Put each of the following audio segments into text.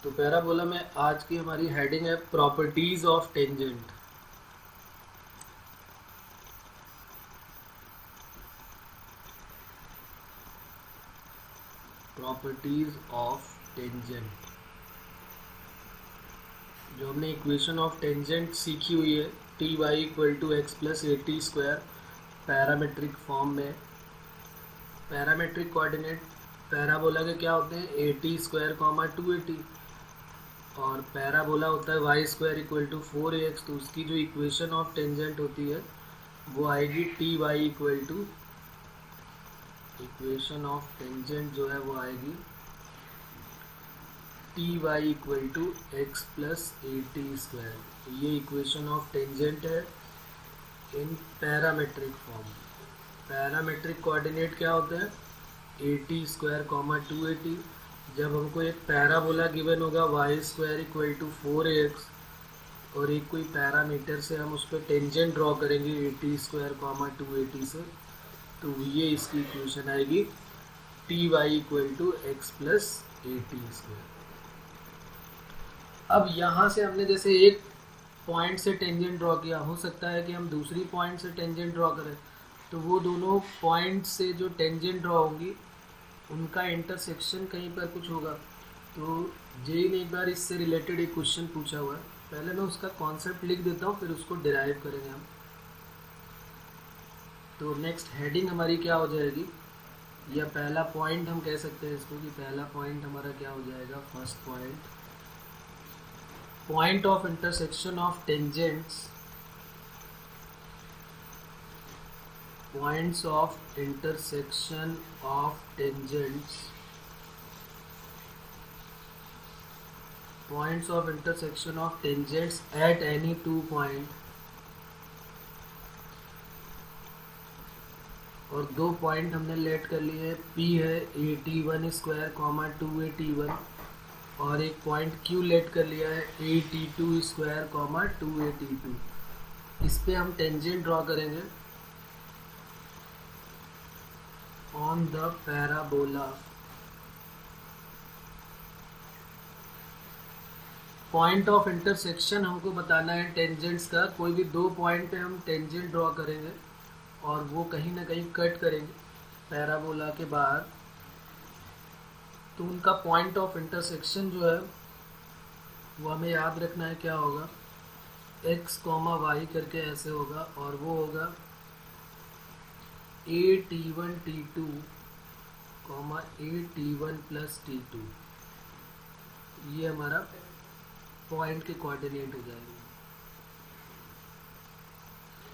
तो पैराबोला में आज की हमारी हेडिंग है properties of tangent. Properties of tangent, जो हमने इक्वेशन ऑफ टेंजेंट सीखी हुई है, t y equal to x plus a t square parametric form में। पैरामेट्रिक कोऑर्डिनेट पैराबोला के क्या होते हैं, ए टी स्क्वायर कॉमा 280, और पैराबोला होता है y square equal to 4ax। तो उसकी जो इक्वेशन ऑफ टेंजेंट होती है वो आएगी t y equal to, equation of tangent जो है वो आएगी t y equal to x plus a t square. ये इक्वेशन ऑफ टेंजेंट है इन पैरामेट्रिक फॉर्म। पैरामेट्रिक कोऑर्डिनेट क्या होते हैं, ए टी स्क्वायर कॉमा 280। जब हमको एक पैराबोला गिवन होगा y square equal to 4ax और एक कोई पैरामीटर से हम उस पर टेंजेंट ड्रॉ करेंगे ए टी स्क्वायर कॉमा 280 से, तो ये इसकी इक्वेशन आएगी t y equal to x plus a t square. अब यहाँ से हमने जैसे एक पॉइंट से टेंजेंट ड्रॉ किया, हो सकता है कि हम दूसरी पॉइंट से टेंजेंट ड्रॉ करें, तो वो दोनों पॉइंट से जो टेंजेंट ड्रॉ होंगी उनका इंटरसेक्शन कहीं पर कुछ होगा। तो जेई ने एक बार इससे रिलेटेड एक क्वेश्चन पूछा हुआ है, पहले मैं उसका कॉन्सेप्ट लिख देता हूँ, फिर उसको डिराइव करेंगे हम। तो नेक्स्ट हेडिंग हमारी क्या हो जाएगी, या पहला पॉइंट हम कह सकते हैं इसको, कि पहला पॉइंट हमारा क्या हो जाएगा, first point of intersection of tangents, points of intersection of tangents, points of intersection of tangents at any two point, और दो पॉइंट हमने लेट कर लिए हैं, P है a t one square comma 2a_t1, और एक पॉइंट Q लेट कर लिया है a t two square comma 2a_t2। इस पे हम टेंजेंट ड्रॉ करेंगे on the parabola। Point of intersection हमको बताना है टेंजेंट्स का। कोई भी दो पॉइंट पे हम टेंजेंट ड्रॉ करेंगे और वो कहीं ना कहीं कट करेंगे पैराबोला के बाहर, तो उनका पॉइंट ऑफ इंटरसेक्शन जो है वो हमें याद रखना है, क्या होगा, x कॉमा वाई करके ऐसे होगा, और वो होगा ए t one t two comma a t one plus T2. ये हमारा पॉइंट के कोऑर्डिनेट हो जाएंगे।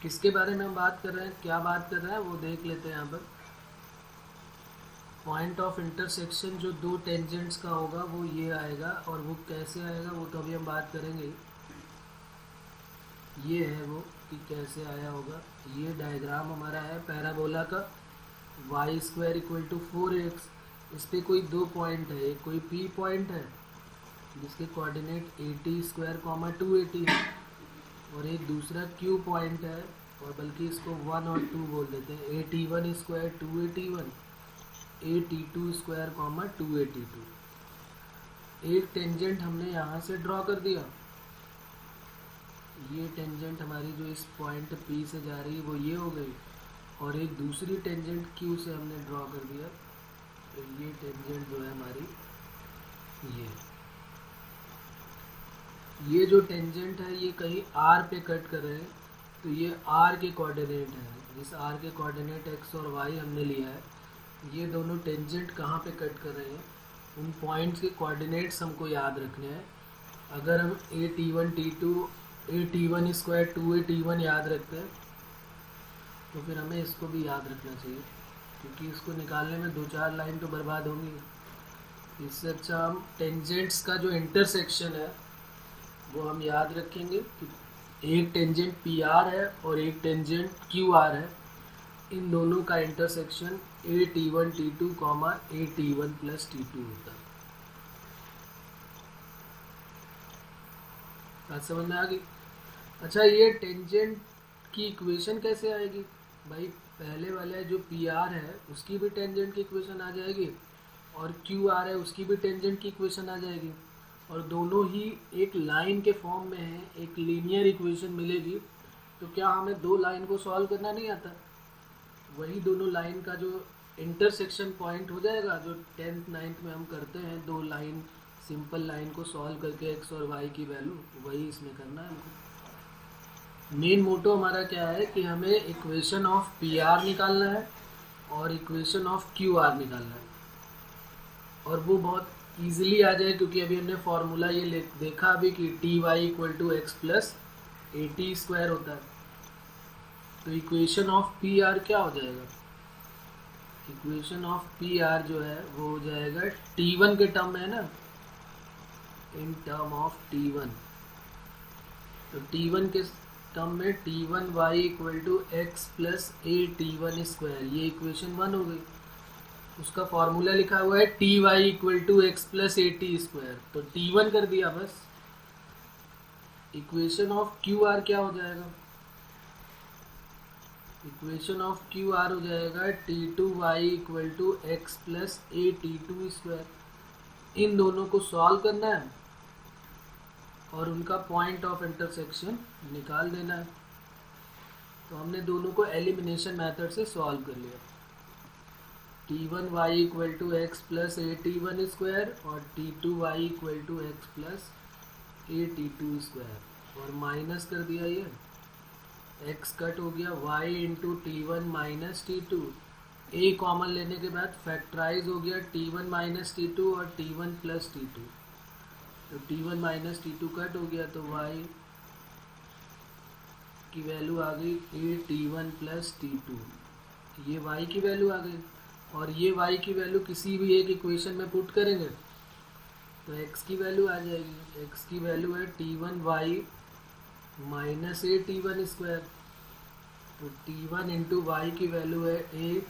किसके बारे में हम बात कर रहे हैं, क्या बात कर रहे हैं, वो देख लेते हैं यहाँ पर। पॉइंट ऑफ इंटरसेक्शन जो दो टेंजेंट्स का होगा वो ये आएगा, और वो कैसे आएगा वो तो अभी हम बात करेंगे। ये है वो कि कैसे आया होगा। ये डायग्राम हमारा है पैराबोला का, Y square equal to 4ax। इस पर कोई दो पॉइंट है, एक कोई P पॉइंट है जिसके coordinate a t square comma 280 है, और एक दूसरा Q पॉइंट है, और बल्कि इसको 1 और 2 बोल देते हैं, a t one square 2a_t1, a t two square comma 2a_t2। एक टेंजेंट हमने यहाँ से ड्रॉ कर दिया, ये टेंजेंट हमारी जो इस पॉइंट P से जा रही है वो ये हो गई, और एक दूसरी टेंजेंट Q से हमने ड्रॉ कर दिया, तो ये टेंजेंट जो है हमारी ये जो टेंजेंट है ये कहीं R पे कट कर रहे हैं, तो ये R के कोऑर्डिनेट है। जिस R के कोऑर्डिनेट x और y हमने लिया है, ये दोनों टेंजेंट कहाँ पे कट कर रहे हैं, उन पॉइंट्स के कोऑर्डिनेट्स हमको याद रखने हैं। अगर हम a t one t two a t one square 2a_t1 याद रखते हैं, तो फिर हमें इसको भी याद रखना चाहिए, क्योंकि इसको निकालने में दो चार लाइन तो बर्बाद होंगी। इससे अच्छा हम टेंजेंट्स का जो इंटरसेक्शन है वो हम याद रखेंगे कि एक टेंजेंट पी आर है और एक टेंजेंट क्यू आर है, इन दोनों का intersection A t one t two comma a t one plus T2 होता है। बात समझ में आ गई। अच्छा, ये टेंजेंट की इक्वेशन कैसे आएगी भाई, पहले वाला जो पी आर है उसकी भी टेंजेंट की इक्वेशन आ जाएगी, और क्यू आर है उसकी भी टेंजेंट की इक्वेशन आ जाएगी। और दोनों ही एक लाइन के फॉर्म में है, एक लीनियर इक्वेशन मिलेगी, तो क्या हमें दो लाइन को सॉल्व करना नहीं आता? वही दोनों लाइन का जो इंटरसेक्शन पॉइंट हो जाएगा, जो 10th 9th में हम करते हैं, दो लाइन सिंपल लाइन को सॉल्व करके x और y की वैल्यू, वही इसमें करना है हमको। मेन मोटो हमारा क्या है कि हमें इक्वेशन ऑफ पी आर निकालना है और इक्वेशन ऑफ क्यू आर निकालना है, और वो बहुत ईजिली आ जाए क्योंकि अभी हमने फॉर्मूला ये देखा अभी कि t y equal to x plus a t square होता है। तो इक्वेशन ऑफ पी आर क्या हो जाएगा? इक्वेशन ऑफ पी आर जो है वो हो जाएगा T1 के टर्म में है ना, इन टर्म ऑफ T1। तो T1 के टर्म में T1 y equal to x plus a T1 square, ये इक्वेशन 1 हो गई। उसका फॉर्मूला लिखा हुआ है t y equal to x plus a t square, तो T1 कर दिया बस। इक्वेशन ऑफ क्यू आर क्या हो जाएगा? इक्वेशन ऑफ क्यू आर हो जाएगा T2 y equal to x plus a T2 square. इन दोनों को सॉल्व करना है और उनका पॉइंट ऑफ इंटरसेक्शन निकाल देना है। तो हमने दोनों को एलिमिनेशन मेथड से सॉल्व कर लिया। T1 y equal to x plus a T1 square और T2 y equal to x plus a T2 square, और माइनस कर दिया, ये x कट हो गया, y into T1 minus T2, a common लेने के बाद फैक्टराइज हो गया T1 माइनस T2 और T1 प्लस T2, तो T1 माइनस T2 कट हो गया, तो y की वैल्यू आ गई a T1 प्लस T2, ये y की वैल्यू आ गई। और ये y की वैल्यू किसी भी एक इक्वेशन में पुट करेंगे तो x की वैल्यू आ जाएगी। x की वैल्यू है T1 वाई माइनस ए T1 स्क्वायर, तो T1 इंटू वाई की वैल्यू है ए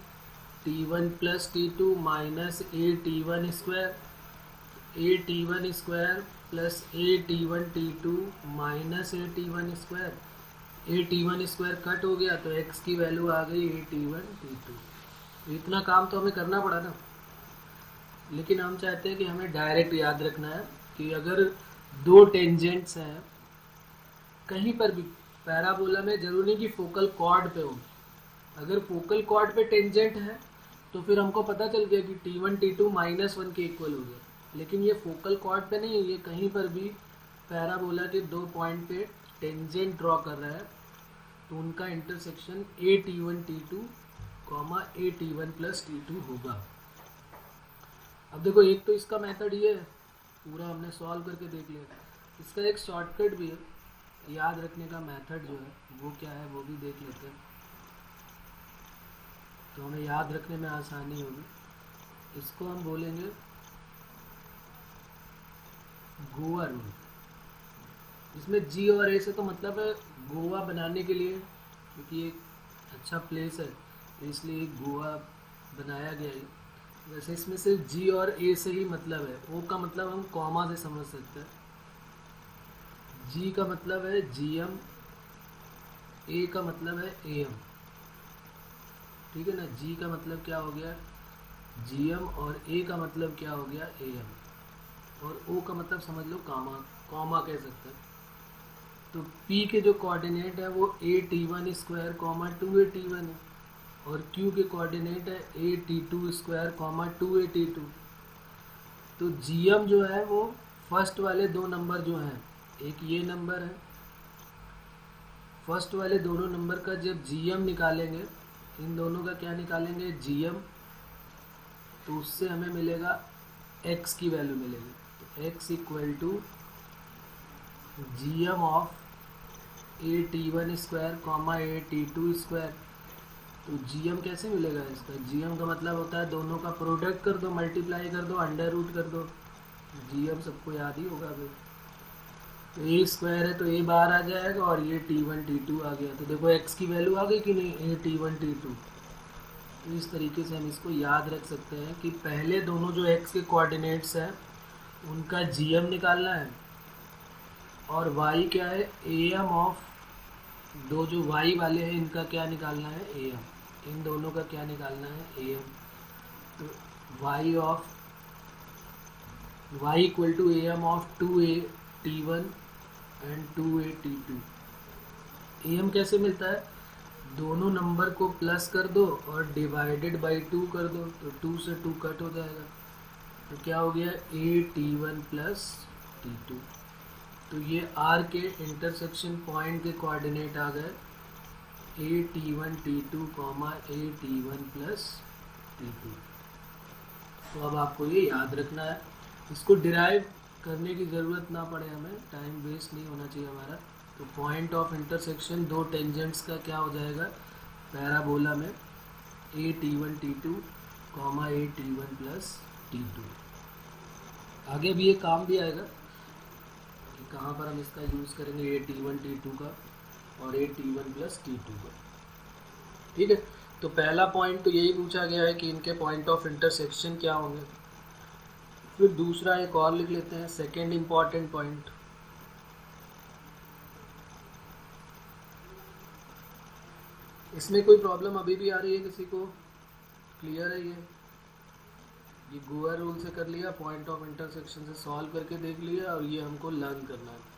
T1 plus T2 minus A T1 square, A T1 square plus a T1 T2 minus A T1 square, A T1 square cut हो गया, तो x की value आ गई ए T1 T2। तो इतना काम तो हमें करना पड़ा ना, लेकिन हम चाहते हैं कि हमें डायरेक्ट याद रखना है कि अगर दो टेंजेंट्स हैं कहीं पर भी पैराबोला में, जरूरी नहीं कि फोकल कॉर्ड पे हो, अगर फोकल कॉर्ड पे टेंजेंट है तो फिर हमको पता चल गया कि T1 T2 माइनस 1 के इक्वल हो गया। लेकिन ये फोकल कॉर्ड पे नहीं है, ये कहीं पर भी पैराबोला के दो पॉइंट पे टेंजेंट ड्रॉ कर रहा है, तो उनका intersection A T1 T2 comma A T1 plus T2 होगा। अब देखो, एक तो इसका मेथड ये है, पूरा हमने सॉल्व करके देख लिया। इसका एक शॉर्टकट भी है, याद रखने का मेथड जो है वो क्या है वो भी देख लेते हैं, तो हमें याद रखने में आसानी होगी। इसको हम बोलेंगे गोवा रूल। इसमें जी और ए से तो मतलब है गोवा बनाने के लिए, क्योंकि एक अच्छा प्लेस है इसलिए गोवा बनाया गया है। वैसे इसमें सिर्फ जी और ए से ही मतलब है, ओ का मतलब हम कॉमा से समझ सकते हैं। जी का मतलब है GM, ए का मतलब है AM, ठीक है ना। जी का मतलब क्या हो गया GM, और ए का मतलब क्या हो गया AM, और ओ का मतलब समझ लो कॉमा कह सकते हैं। तो P के जो कोऑर्डिनेट है वो ए T1 square comma 2a T1 है, और Q के कोऑर्डिनेट है ए T2 square comma 2a T2। तो GM जो है वो फर्स्ट वाले दो नंबर जो हैं, एक ये नंबर है, फर्स्ट वाले दोनों नंबर का जब GM निकालेंगे, इन दोनों का क्या निकालेंगे GM, तो उससे हमें मिलेगा x की वैल्यू मिलेगी। तो x equal to GM of a T1 square comma a T2 square. तो GM कैसे मिलेगा इसका? GM का मतलब होता है दोनों का प्रोडक्ट कर दो, मल्टीप्लाई कर दो, अंडर रूट कर दो। GM सबको याद ही होगा भाई। तो ए स्क्वायर है तो ए बाहर आ जाएगा, और ये T1 T2 आ गया, तो देखो x की वैल्यू आ गई कि नहीं, ए T1 T2। तो इस तरीके से हम इसको याद रख सकते हैं कि पहले दोनों जो x के कोऑर्डिनेट्स हैं उनका GM निकालना है, और y क्या है AM ऑफ दो जो y वाले हैं इनका क्या निकालना है AM, इन दोनों का क्या निकालना है AM। तो y of y equal to am of 2a t1 and 2a t2। am कैसे मिलता है, दोनों नंबर को प्लस कर दो और डिवाइडेड बाई 2 कर दो, तो 2 से 2 कट हो जाएगा, तो क्या हो गया a t1 प्लस t2। तो ये r के इंटरसेक्शन पॉइंट के कोऑर्डिनेट आ गए a t1 t2 comma a t1 plus t2। तो अब आपको ये याद रखना है, इसको डिराइव करने की ज़रूरत ना पड़े हमें, टाइम वेस्ट नहीं होना चाहिए हमारा। तो पॉइंट ऑफ इंटरसेक्शन दो टेंजेंट्स का क्या हो जाएगा पैराबोला में a t1 t2 comma a t1 plus t2। आगे भी ये काम भी आएगा कि कहाँ पर हम इसका यूज़ करेंगे a t1 t2 का और a t1 प्लस t2 का। ठीक है, तो पहला पॉइंट तो यही पूछा गया है कि इनके पॉइंट ऑफ इंटरसेक्शन क्या होंगे। फिर दूसरा एक और लिख लेते हैं, सेकेंड इम्पॉर्टेंट पॉइंट। इसमें कोई प्रॉब्लम अभी भी आ रही है किसी को, क्लियर है ये गोअर रूल से कर लिया, पॉइंट ऑफ इंटरसेक्शन से सॉल्व करके देख लिया, और ये हमको लर्न करना है।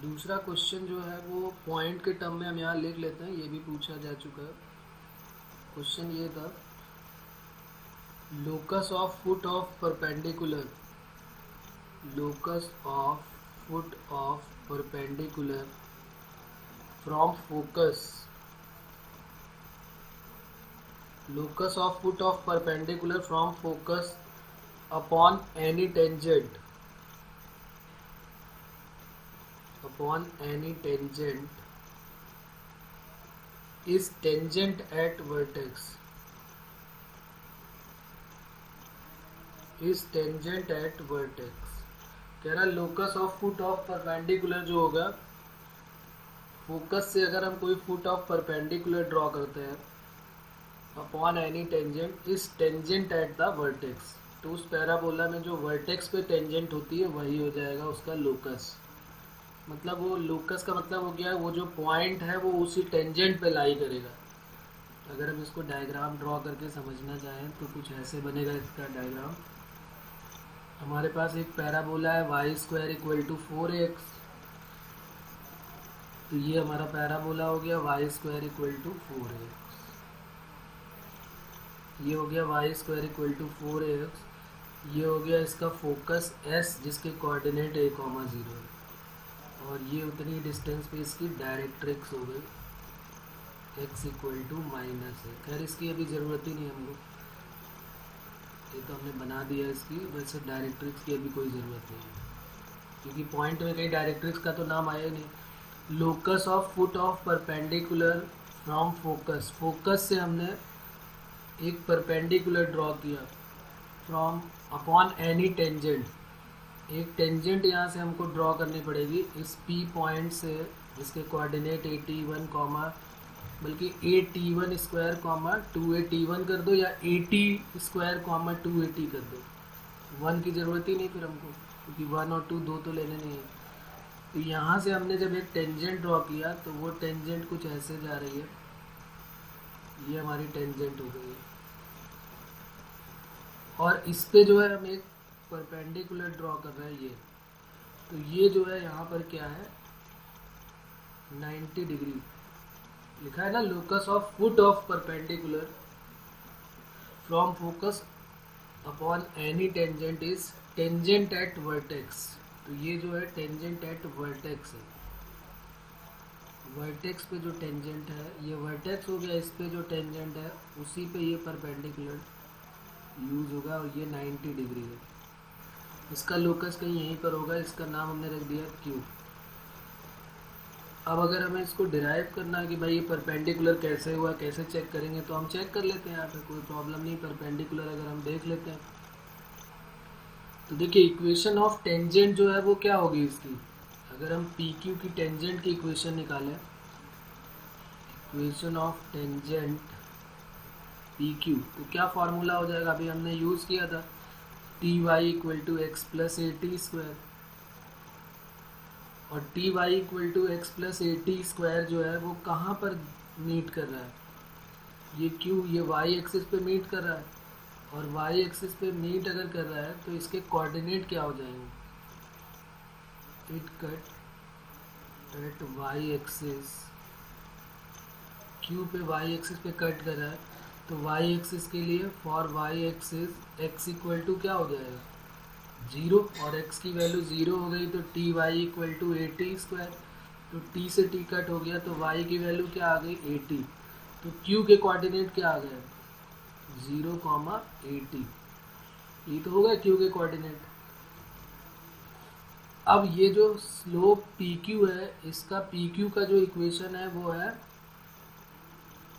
दूसरा क्वेश्चन जो है वो पॉइंट के टर्म में हम यहाँ लिख लेते हैं, ये भी पूछा जा चुका है। क्वेश्चन ये था, locus of foot of perpendicular, locus of foot of perpendicular from focus, locus of foot of perpendicular from focus upon any tangent, upon any tangent is tangent at vertex, is tangent at vertex। कह रहा locus of foot of perpendicular जो होगा, focus से अगर हम कोई foot of perpendicular draw करते हैं upon any tangent is tangent at the vertex, तो उस पैराबोला में जो वर्टेक्स पे टेंजेंट होती है वही हो जाएगा उसका लोकस। मतलब वो लोकस का मतलब हो गया वो जो पॉइंट है वो उसी टेंजेंट पे लाई करेगा। अगर हम इसको डायग्राम ड्रॉ करके समझना चाहें तो कुछ ऐसे बनेगा इसका डायग्राम। हमारे पास एक पैराबोला है y square equal to 4x, तो ये हमारा पैराबोला हो गया Y square equal to 4x, ये हो गया Y square equal to 4x, ये हो गया इसका फोकस s जिसके कोऑर्डिनेट a,0 है, और ये उतनी डिस्टेंस पे इसकी डायरेक्ट्रिक्स हो गई x इक्वल टू माइनस है। खैर इसकी अभी ज़रूरत ही नहीं हमको, ये तो हमने बना दिया इसकी, वैसे डायरेक्ट्रिक्स की अभी कोई ज़रूरत नहीं है क्योंकि पॉइंट में कहीं डायरेक्ट्रिक्स का तो नाम आया नहीं। Locus of foot of perpendicular from focus, focus से हमने एक परपेंडिकुलर ड्रॉ किया फ्रॉम अपॉन एनी टेंजेंट, एक टेंजेंट यहाँ से हमको ड्रॉ करनी पड़ेगी इस P पॉइंट से जिसके कोऑर्डिनेट AT1 कॉमा, बल्कि AT1 स्क्वायर कॉमा 2AT1 कर दो या AT स्क्वायर कॉमा 2AT कर दो, 1 की ज़रूरत ही नहीं फिर हमको क्योंकि 1 और 2 दो तो लेने नहीं है। तो यहाँ से हमने जब एक टेंजेंट ड्रॉ किया तो वो टेंजेंट कुछ ऐसे जा रही है, ये हमारी टेंजेंट हो गई है, और इस पे जो है हम एक परपेंडिकुलर ड्रॉ कर रहे हैं ये, तो ये जो है यहाँ पर क्या है 90 डिग्री लिखा है ना, locus of foot of perpendicular from focus upon any tangent is tangent at vertex, तो ये जो है टेंजेंट एट वर्टेक्स है, वर्टेक्स पे जो टेंजेंट है ये वर्टेक्स हो गया, इस पे जो टेंजेंट है उसी पे ये परपेंडिकुलर यूज होगा, और ये 90 डिग्री है, इसका लोकस कहीं यहीं पर होगा, इसका नाम हमने रख दिया Q। अब अगर हमें इसको डिराइव करना है कि भाई ये परपेंडिकुलर कैसे हुआ, कैसे चेक करेंगे, तो हम चेक कर लेते हैं यहाँ पे, कोई प्रॉब्लम नहीं। परपेंडिकुलर अगर हम देख लेते हैं तो देखिए इक्वेशन ऑफ टेंजेंट जो है वो क्या होगी इसकी, अगर हम PQ की टेंजेंट की इक्वेशन निकालें, equation of tangent P Q, तो क्या फॉर्मूला हो जाएगा, अभी हमने यूज़ किया था t y equal to x plus a t square, और t y equal to x plus a t square जो है वो कहाँ पर मीट कर रहा है, ये क्यू ये वाई एक्सिस पे मीट कर रहा है, और वाई एक्सिस पे मीट अगर कर रहा है तो इसके कोऑर्डिनेट क्या हो जाएंगे, it cut at y axis, Q पे वाई एक्सिस पे कट कर रहा है, तो वाई एक्सिस के लिए for y axis x equal to क्या हो जाएगा 0, और x की वैल्यू 0 हो गई तो t y equal to a t square, तो t से t कट हो गया तो y की वैल्यू क्या आ गई 80, तो q के कोऑर्डिनेट क्या आ गए 0, 80, ये तो हो गया q के कोऑर्डिनेट। अब ये जो स्लोप pq है, इसका pq का जो इक्वेशन है वो है,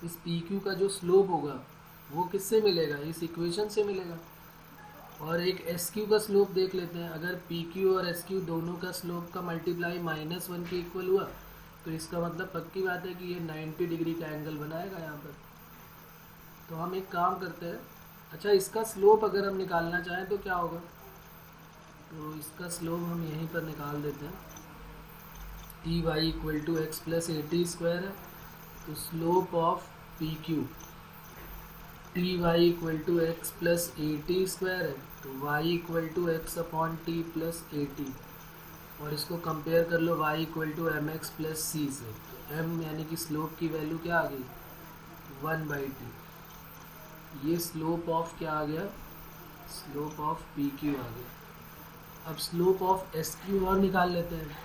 इस pq का जो स्लोप होगा वो किससे मिलेगा, इस इक्वेशन से मिलेगा। और एक एस क्यू का स्लोप देख लेते हैं, अगर पी क्यू और एस क्यू दोनों का स्लोप का मल्टीप्लाई -1 के इक्वल हुआ तो इसका मतलब पक्की बात है कि ये 90 डिग्री का एंगल बनाएगा यहाँ पर। तो हम एक काम करते हैं, अच्छा इसका स्लोप अगर हम निकालना चाहें तो क्या होगा, तो इसका स्लोप हम यहीं पर निकाल देते हैं, t y equal to x plus a t square है, तो slope of P Q t y equal to x plus a t square है, तो y equal to x upon t plus a t, और इसको compare कर लो y equal to m x plus c से, तो m यानी कि स्लोप की वैल्यू क्या आ गई 1/t, ये स्लोप ऑफ क्या आ गया, स्लोप ऑफ पी क्यू आ गया। अब स्लोप ऑफ एस क्यू और निकाल लेते हैं,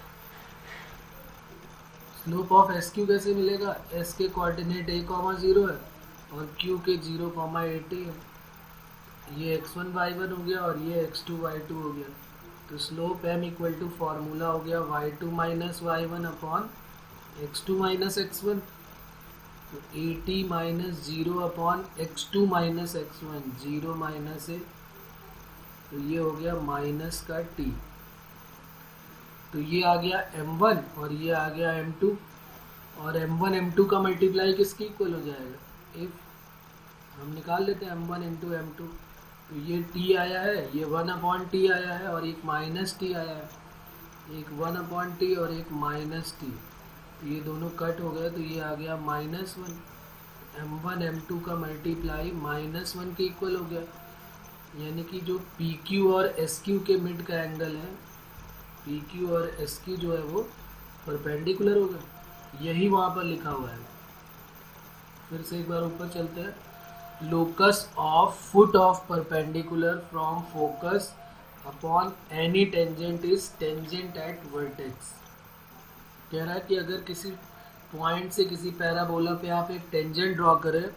स्लोप ऑफ एस क्यू कैसे मिलेगा, s के कोऑर्डिनेट a,0 है और q के 0, 80 है, ये x1 y1 हो गया और ये x2 y2 हो गया, तो slope m equal to formula हो गया y2 minus y1 upon x2 minus x1, तो 80 minus 0 upon x2 minus x1, 0 minus है, तो ये हो गया माइनस का t, तो ये आ गया m1 और ये आ गया m2, और m1 m2 का मल्टीप्लाई किसके इक्वल हो जाएगा, इफ हम निकाल लेते हैं m1 इंटू m2, तो ये t आया है, ये 1/t आया है और एक माइनस t आया है, एक 1/t और एक माइनस t, तो ये दोनों कट हो गए तो ये आ गया -1, m1 m2 का मल्टीप्लाई -1 के इक्वल हो गया, यानी कि जो pq और sq के मिड का एंगल है, pq और sq जो है वो परपेंडिकुलर होगा, यही वहाँ पर लिखा हुआ है। फिर से एक बार ऊपर चलते हैं, locus of foot of perpendicular from focus upon any tangent is tangent at vertex। कह रहा है कि अगर किसी पॉइंट से किसी पैराबोला पे आप एक टेंजेंट ड्रॉ करें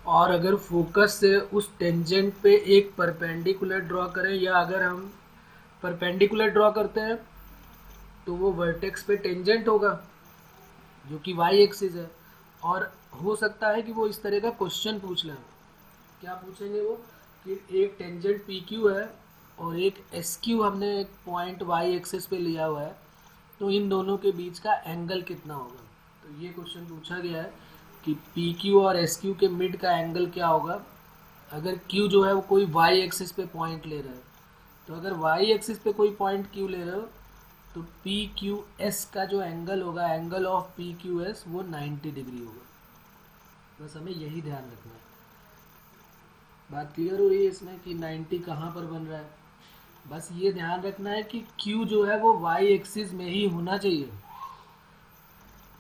और अगर फोकस से उस टेंजेंट पे एक परपेंडिकुलर ड्रॉ करें, या अगर हम परपेंडिकुलर ड्रॉ करते हैं तो वो वर्टेक्स पे टेंजेंट होगा जो कि वाई एक्सिस है, और हो सकता है कि वो इस तरह का क्वेश्चन पूछ लें, क्या पूछेंगे वो कि एक टेंजेंट पी क्यू है और एक एस क्यू हमने एक पॉइंट वाई एक्सिस पे लिया हुआ है, तो इन दोनों के बीच का एंगल कितना होगा। तो ये क्वेश्चन पूछा गया है कि पी क्यू और एस क्यू के मिड का एंगल क्या होगा, अगर क्यू जो है वो कोई वाई एक्सिस पे पॉइंट ले रहा है, तो अगर वाई एक्सिस पे कोई पॉइंट क्यू ले रहे हो तो पी क्यू एस का जो एंगल होगा, angle of P Q S वो 90 डिग्री होगा। बस हमें यही ध्यान रखना है। बात क्लियर हो रही है इसमें कि 90 कहाँ पर बन रहा है, बस ये ध्यान रखना है कि Q जो है वो वाई एक्सिस में ही होना चाहिए,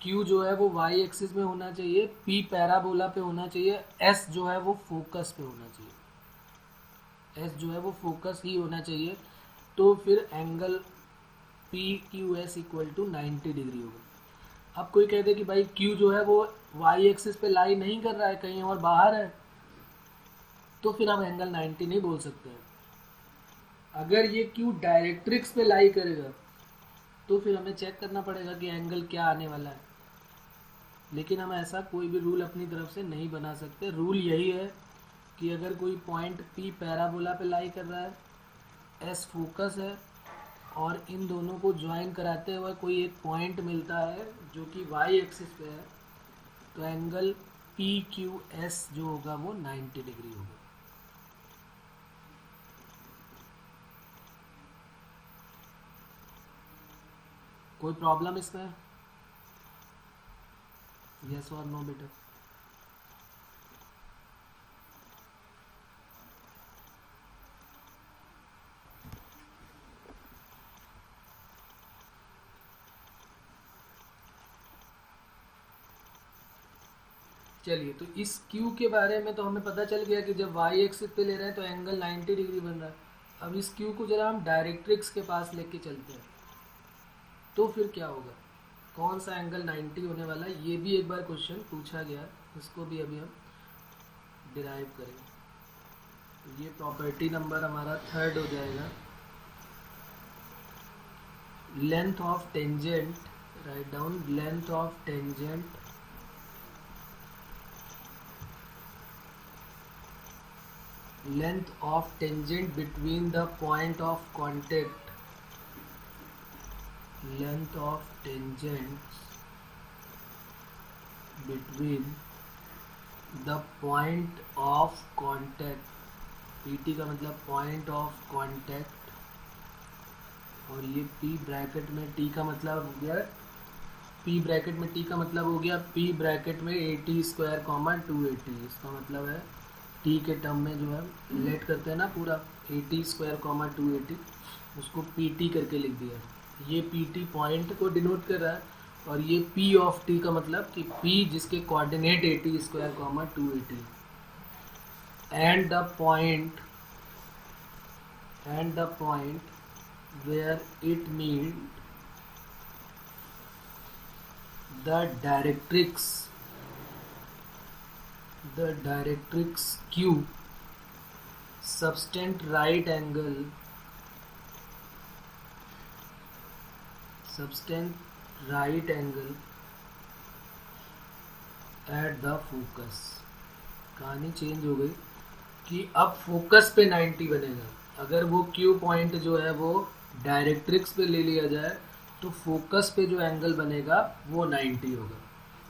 Q जो है वो वाई एक्सिस में होना चाहिए, P पैराबोला पे होना चाहिए, S जो है वो फोकस पे होना चाहिए, S जो है वो फोकस ही होना चाहिए, तो फिर angle PQS equal to 90 degree होगा। अब कोई कहते कि भाई Q जो है वो वाई एक्सिस पे लाई नहीं कर रहा है, कहीं और बाहर है, तो फिर हम एंगल 90 नहीं बोल सकते हैं। अगर ये Q डायरेक्ट्रिक्स पे लाई करेगा तो फिर हमें चेक करना पड़ेगा कि एंगल क्या आने वाला है, लेकिन हम ऐसा कोई भी रूल अपनी तरफ से नहीं बना सकते। रूल यही है कि अगर कोई पॉइंट P पैराबोला पे लाई कर रहा है, S फोकस है, और इन दोनों को ज्वाइन कराते हुए कोई एक पॉइंट मिलता है जो कि वाई एक्सिस पे है, तो एंगल पी क्यू एस जो होगा वो 90 डिग्री होगा। कोई प्रॉब्लम इसमें? यस और नो बेटा? चलिए, तो इस Q के बारे में तो हमें पता चल गया कि जब y एक्सिस पे ले रहे हैं तो एंगल 90 डिग्री बन रहा है। अब इस Q को जरा हम डायरेक्ट्रिक्स के पास लेके चलते हैं, तो फिर क्या होगा, कौन सा एंगल 90 होने वाला है, ये भी एक बार क्वेश्चन पूछा गया है, इसको भी अभी हम डिराइव करेंगे। तो ये प्रॉपर्टी नंबर हमारा 3rd हो जाएगा। Length of tangent, write down, length of tangent length of tangent between the point of contact, length of tangents between the point of contact, PT का मतलब point of contact, और ये P bracket में T का मतलब हो गया, P bracket में T का मतलब हो गया P ब्रैकेट में 80 स्क्वायर 280, इसका मतलब है T के टर्म में जो है लेट करते हैं ना पूरा 80 स्क्वायर 280, उसको PT करके लिख दिया। ये PT पॉइंट को डिनोट कर रहा है, और ये P ऑफ T का मतलब कि P जिसके coordinate 80 square 280, and the point where it meet the directrix Q subtend right angle at the focus। कहानी चेंज हो गई कि अब फोकस पे 90 बनेगा। अगर वो Q पॉइंट जो है वो डायरेक्ट्रिक्स पे ले लिया जाए तो फोकस पे जो एंगल बनेगा वो 90 होगा।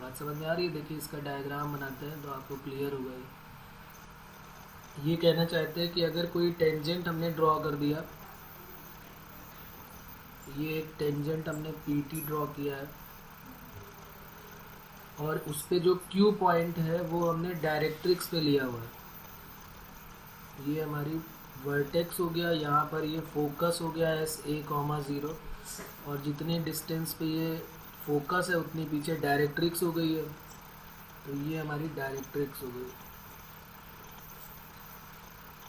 बात समझ में आ रही है? देखिए, इसका डायग्राम बनाते हैं तो आपको क्लियर होगा। ये कहना चाहते हैं कि अगर कोई टेंजेंट हमने ड्रॉ कर दिया, ये एक टेंजेंट हमने PT ड्रॉ किया है, और उस पे जो Q पॉइंट है वो हमने डायरेक्ट्रिक्स पे लिया हुआ है। ये हमारी वर्टेक्स हो गया, यहाँ पर ये फोकस हो गया SA,0, और जितनी डिस्टेंस पे ये फोकस है उतनी पीछे डायरेक्ट्रिक्स हो गई है, तो ये हमारी डायरेक्ट्रिक्स हो गई।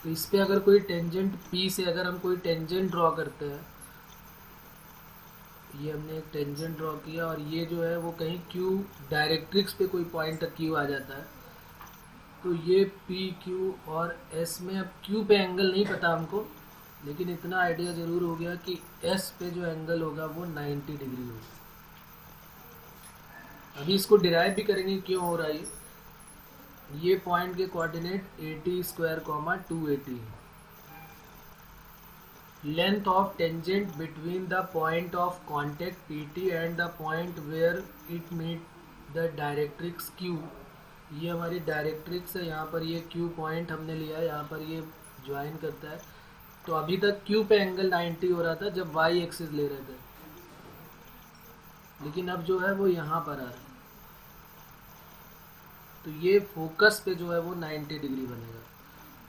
तो इस पे अगर कोई टेंजेंट P से अगर हम कोई टेंजेंट ड्रॉ करते हैं, ये हमने एक टेंजेंट ड्रॉ किया, और ये जो है वो कहीं Q डायरेक्ट्रिक्स पे कोई पॉइंट Q आ जाता है, तो ये P Q और S में, अब Q पे एंगल नहीं पता हमको, लेकिन इतना आइडिया ज़रूर हो गया कि S पे जो एंगल होगा वो 90 डिग्री होगा। अभी इसको डिराइव भी करेंगे क्यों हो रहा है। ये पॉइंट के कोऑर्डिनेट 80 स्क्वायर 280 है। Length of tangent between the point of contact PT and the point where it meet the directrix Q, ये हमारी डायरेक्ट्रिक्स है। यहाँ पर ये Q पॉइंट हमने लिया है, यहाँ पर ये ज्वाइन करता है। तो अभी तक Q पे एंगल 90 हो रहा था जब Y एक्सिस ले रहे थे, लेकिन अब जो है वो यहाँ पर आ रहा है, तो ये फोकस पे जो है वो 90 डिग्री बनेगा।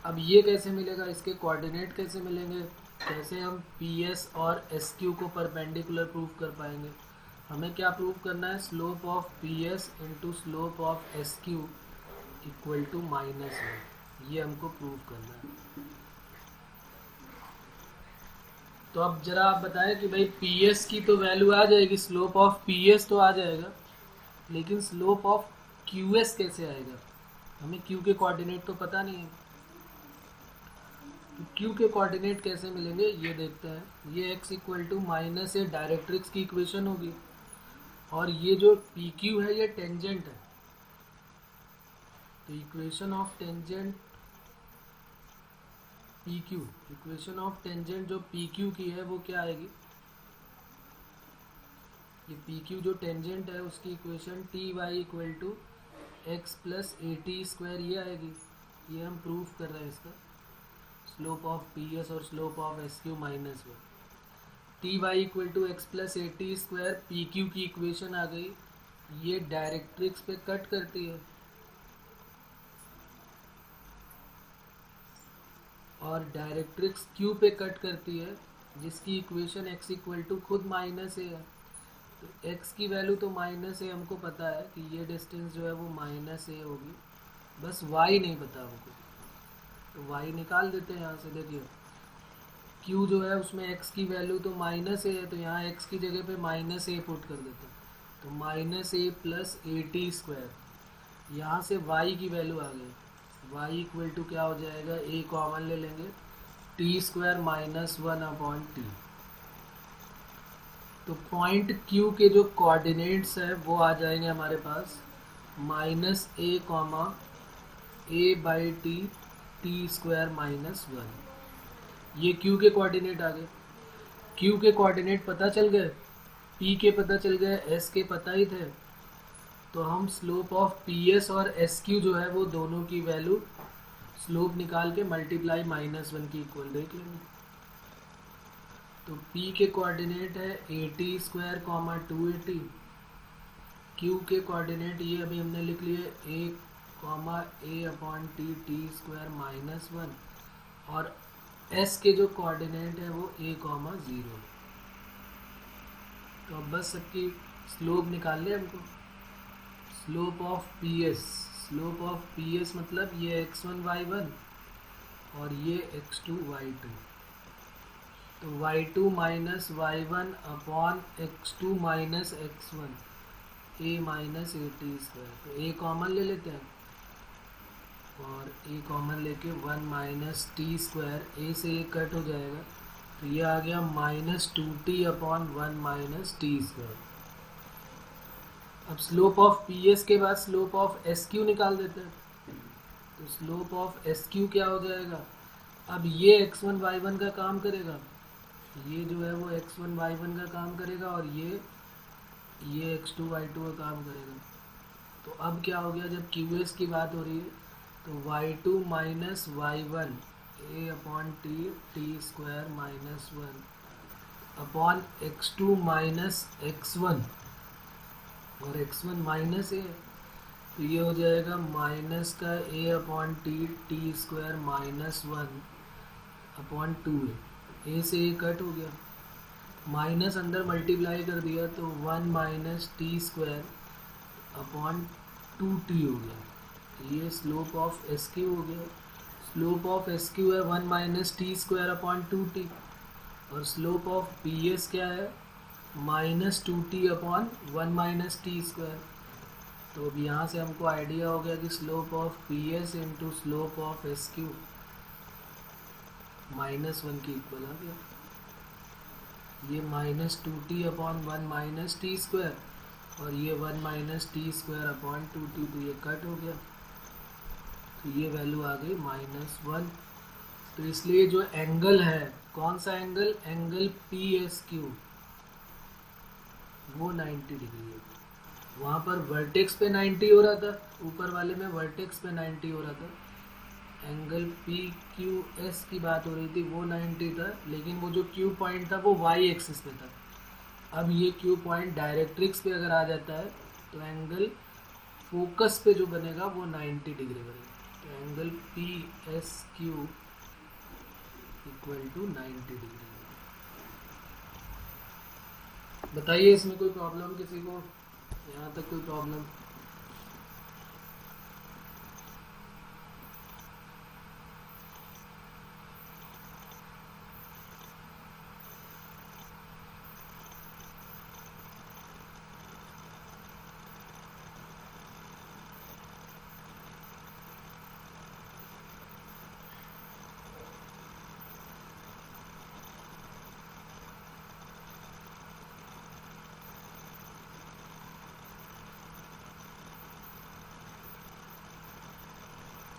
अब ये कैसे मिलेगा, इसके कोऑर्डिनेट कैसे मिलेंगे, कैसे हम PS और SQ को परपेंडिकुलर प्रूव कर पाएंगे। हमें क्या प्रूव करना है, slope of PS into slope of SQ equal to -1, ये हमको प्रूव करना है। तो अब जरा आप बताएं कि भाई PS की तो वैल्यू आ जाएगी, स्लोप ऑफ PS तो आ जाएगा, लेकिन स्लोप ऑफ QS कैसे आएगा, हमें Q के कोऑर्डिनेट तो पता नहीं है। तो Q के कोऑर्डिनेट कैसे मिलेंगे ये देखते हैं। ये x equal to -a directrix की इक्वेशन होगी, और ये जो PQ है ये टेंजेंट है, तो equation of tangent PQ, equation of tangent जो PQ की है वो क्या आएगी, ये PQ जो टेंजेंट है उसकी equation Ty equal to x plus a t square ये आएगी। ये हम प्रूफ कर रहे हैं इसका, स्लोप ऑफ पी एस और slope of S Q minus one. T y equal to x plus a t square P Q की इक्वेशन आ गई। ये डायरेक्ट्रिक्स पे कट करती है और डायरेक्ट्रिक्स क्यू पे कट करती है, जिसकी इक्वेशन x इक्वल टू खुद माइनस है। तो x की वैल्यू तो माइनस है, हमको पता है कि ये डिस्टेंस जो है वो माइनस ए होगी, बस y नहीं पता हमको, तो y निकाल देते हैं यहाँ से। देखिए q जो है उसमें x की वैल्यू तो माइनस है, तो यहाँ x की जगह पे माइनस ए पुट कर देते हैं, तो minus A plus a t square. यहाँ से y की वैल्यू आ गई, y इक्वल टू क्या हो जाएगा, a कॉमन ले लेंगे, t square minus one upon t. तो पॉइंट Q के जो कोऑर्डिनेट्स है वो आ जाएंगे हमारे पास minus a comma a by t t square minus one. ये Q के कोऑर्डिनेट आ गए। Q के कोऑर्डिनेट पता चल गए, P के पता चल गए, S के पता ही थे, तो हम स्लोप ऑफ पी एस और एस क्यू जो है वो दोनों की वैल्यू स्लोप निकाल के मल्टीप्लाई माइनस वन की इक्वल देख लेंगे। तो P के कोऑर्डिनेट है a t square comma two a t, Q के कोऑर्डिनेट ये अभी हमने लिख लिए a comma a upon t t square minus one, और S के जो कोऑर्डिनेट है वो ए कॉमा ज़ीरो। तो अब बस सबकी स्लोप निकाल ले हमको। Slope of P S, slope of P S मतलब ये x1 y1 और ये x2 y2, तो y2 minus y1 upon x2 minus x1 a minus a t square. तो a कॉमन ले लेते हैं और a कॉमन लेके 1 माइनस टी स्क्वायर, a से ये कट हो जाएगा, तो ये आ गया minus two T upon 1 minus T square. अब स्लोप ऑफ पी एस के बाद स्लोप ऑफ एस क्यू निकाल देते हैं, तो स्लोप ऑफ एस क्यू क्या हो जाएगा, अब ये x1 y1 का काम करेगा, ये जो है वो x1 y1 का काम करेगा और ये x2 y2 का काम करेगा। तो अब क्या हो गया, जब क्यू एस की बात हो रही है तो y2 minus y1 a upon t t square minus one upon x2 minus x1, और x1 माइनस ए, तो ये हो जाएगा माइनस का a upon t t square minus one upon two a से ए कट हो गया, माइनस अंदर मल्टीप्लाई कर दिया तो 1 minus T square upon two T हो गया। ये स्लोप ऑफ एस क्यू हो गया। स्लोप ऑफ एस क्यू है 1 minus T square upon two T, और स्लोप ऑफ पी एस क्या है, minus two T upon 1 minus T square. तो अब यहाँ से हमको आइडिया हो गया कि slope of P S into slope of S Q minus one की इक्वल आ गया। ये minus two T upon 1 minus T square और ये 1 minus T square upon two T, तो ये कट हो गया, तो ये वैल्यू आ गई माइनस वन। तो इसलिए जो एंगल है, कौन सा angle, angle P S Q, वो 90 डिग्री है। वहाँ पर वर्टेक्स पे 90 हो रहा था, ऊपर वाले में वर्टेक्स पे 90 हो रहा था, एंगल पी क्यू एस की बात हो रही थी वो 90 था, लेकिन वो जो क्यू पॉइंट था वो वाई एक्सिस पे था। अब ये क्यू पॉइंट डायरेक्ट्रिक्स पे अगर आ जाता है तो एंगल फोकस पे जो बनेगा वो 90 डिग्री बनेगा। तो angle P S Q equal to 90 degree. बताइए इसमें कोई प्रॉब्लम किसी को, यहाँ तक कोई प्रॉब्लम?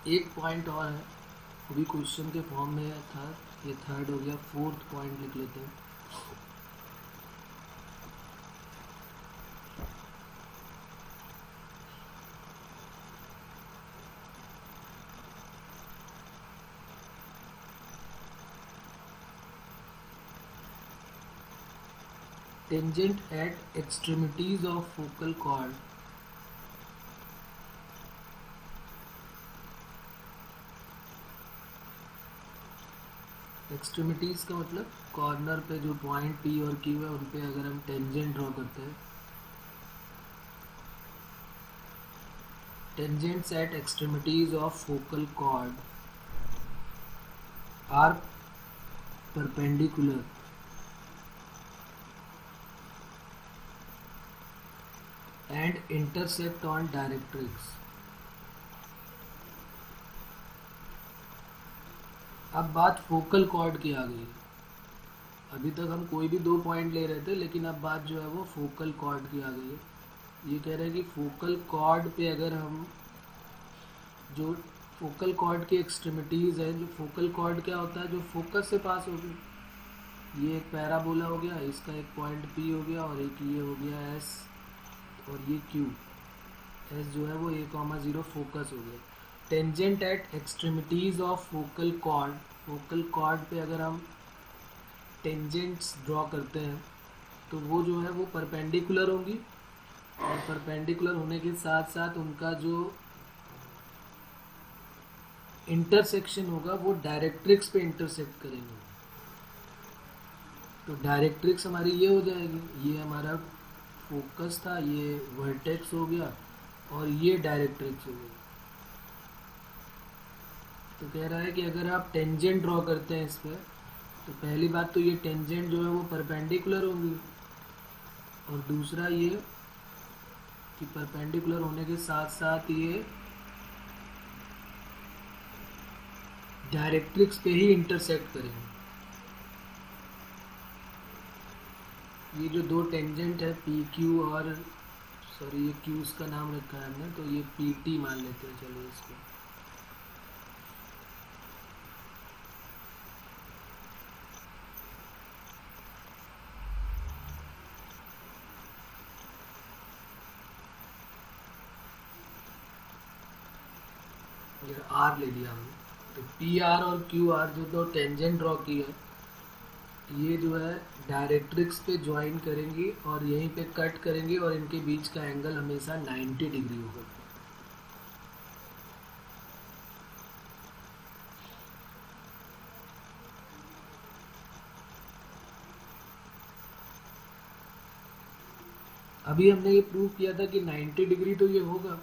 एक पॉइंट और है, वो भी क्वेश्चन के फॉर्म में था, ये थर्ड हो गया, फोर्थ पॉइंट लिख लेते हैं। Tangent at extremities of focal cord extremities का मतलब कॉर्नर पे जो पॉइंट पी और क्यू है उन पे अगर हम टेंजेंट ड्रॉ करते हैं, tangents at extremities of focal chord are perpendicular and intersect on directrix. अब बात फोकल कॉर्ड की आ गई। अभी तक हम कोई भी दो पॉइंट ले रहे थे, लेकिन अब बात जो है वो फोकल कॉर्ड की आ गई है। ये कह रहे हैं कि फोकल कॉर्ड पे अगर हम जो फोकल कॉर्ड की एक्सट्रीमिटीज़ है, जो फोकल कॉर्ड क्या होता है, जो फोकस से पास होगी। ये एक पैराबोला हो गया, इसका एक पॉइंट पी हो गया और एक ये हो गया एस और ये क्यू। एस जो है वो a,0 फोकस हो गया। Tangent at extremities of focal cord, focal cord पे अगर हम टेंजेंट्स ड्रॉ करते हैं तो वो जो है वो परपेंडिकुलर होंगी, और परपेंडिकुलर होने के साथ साथ उनका जो इंटरसेक्शन होगा वो डायरेक्ट्रिक्स पे इंटरसेक्ट करेंगे। तो डायरेक्ट्रिक्स हमारी ये हो जाएगी, ये हमारा फोकस था, ये वर्टेक्स हो गया और ये डायरेक्ट्रिक्स हो गया। तो कह रहा है कि अगर आप टेंजेंट ड्रॉ करते हैं इस पर, तो पहली बात तो ये टेंजेंट जो है वो परपेंडिकुलर होगी, और दूसरा ये कि परपेंडिकुलर होने के साथ साथ ये डायरेक्ट्रिक्स पे ही इंटरसेक्ट करेंगे। ये जो दो टेंजेंट है पी क्यू और सॉरी ये क्यूज का नाम रखा है हमने, तो ये पी टी मान लेते हैं, चलो इसको। ये आर ले लिया हमने, तो पी आर और क्यू आर जो दो टेंजेंट ड्रॉ की है, ये जो है डायरेक्ट्रिक्स पे ज्वाइन करेंगी और यहीं पे कट करेंगी, और इनके बीच का एंगल हमेशा 90 डिग्री होगा। अभी हमने ये प्रूव किया था कि 90 डिग्री तो ये होगा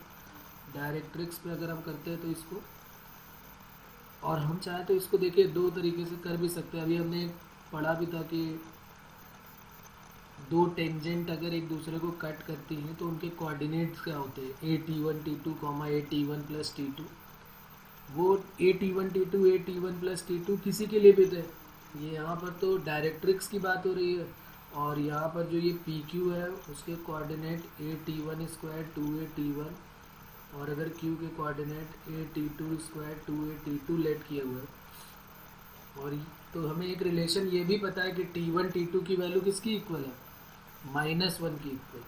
डायरेक्ट्रिक्स पे अगर हम करते हैं तो इसको, और हम चाहे तो इसको देखिए दो तरीके से कर भी सकते हैं। अभी हमने पढ़ा भी था कि दो टेंजेंट अगर एक दूसरे को कट करती हैं तो उनके कोऑर्डिनेट्स क्या होते हैं, a t one t two comma a t one plus t two. वो a t one t two a t one plus t two किसी के लिए भी थे। ये यहाँ पर तो डायरेक्ट्रिक्स की बात हो रही है, और यहाँ पर जो ये पी क्यू है उसके coordinate a t one square two a t one, और अगर क्यू के coordinate a t two square two a t two let किए हुए हैं। और तो हमें एक रिलेशन ये भी पता है कि टी वन टी टू की वैल्यू किसकी इक्वल है, -1 की equal.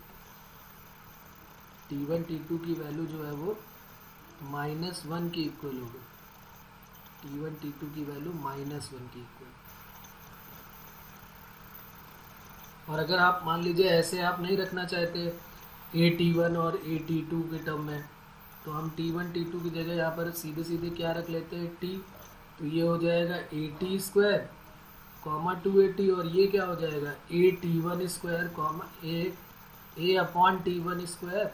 T one t two की वैल्यू जो है वो -1 की इक्वल होगी, टी वन टी टू की वैल्यू -1 की इक्वल। और अगर आप मान लीजिए ऐसे आप नहीं रखना चाहते ए टी वन और ए टी टू के टर्म में, तो हम टी वन टी टू की जगह यहाँ पर सीधे सीधे क्या रख लेते हैं, टी। तो ये हो जाएगा ए टी स्क्वायर कॉमा 280, और ये क्या हो जाएगा ए t one square comma a upon T one square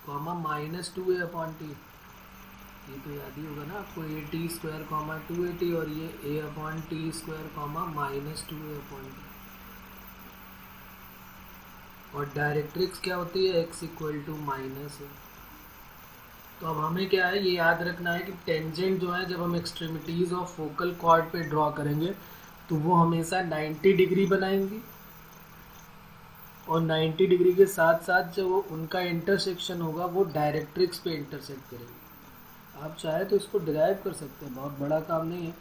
comma -2a upon T. ये तो याद ही होगा ना आपको, ए टी स्क्वायर कॉमा 280 और ये a upon t square comma -2a upon t. और डायरेक्ट्रिक्स क्या होती है, x इक्वल टू माइनस है। तो अब हमें क्या है ये याद रखना है कि टेंजेंट जो है जब हम एक्सट्रीमिटीज़ ऑफ फोकल कॉर्ड पे ड्रॉ करेंगे तो वो हमेशा 90 डिग्री बनाएंगी, और 90 डिग्री के साथ साथ जो उनका इंटरसेक्शन होगा वो डायरेक्ट्रिक्स पे इंटरसेक्ट करेंगे। आप चाहे तो इसको डिराइव कर सकते हैं, बहुत बड़ा काम नहीं है।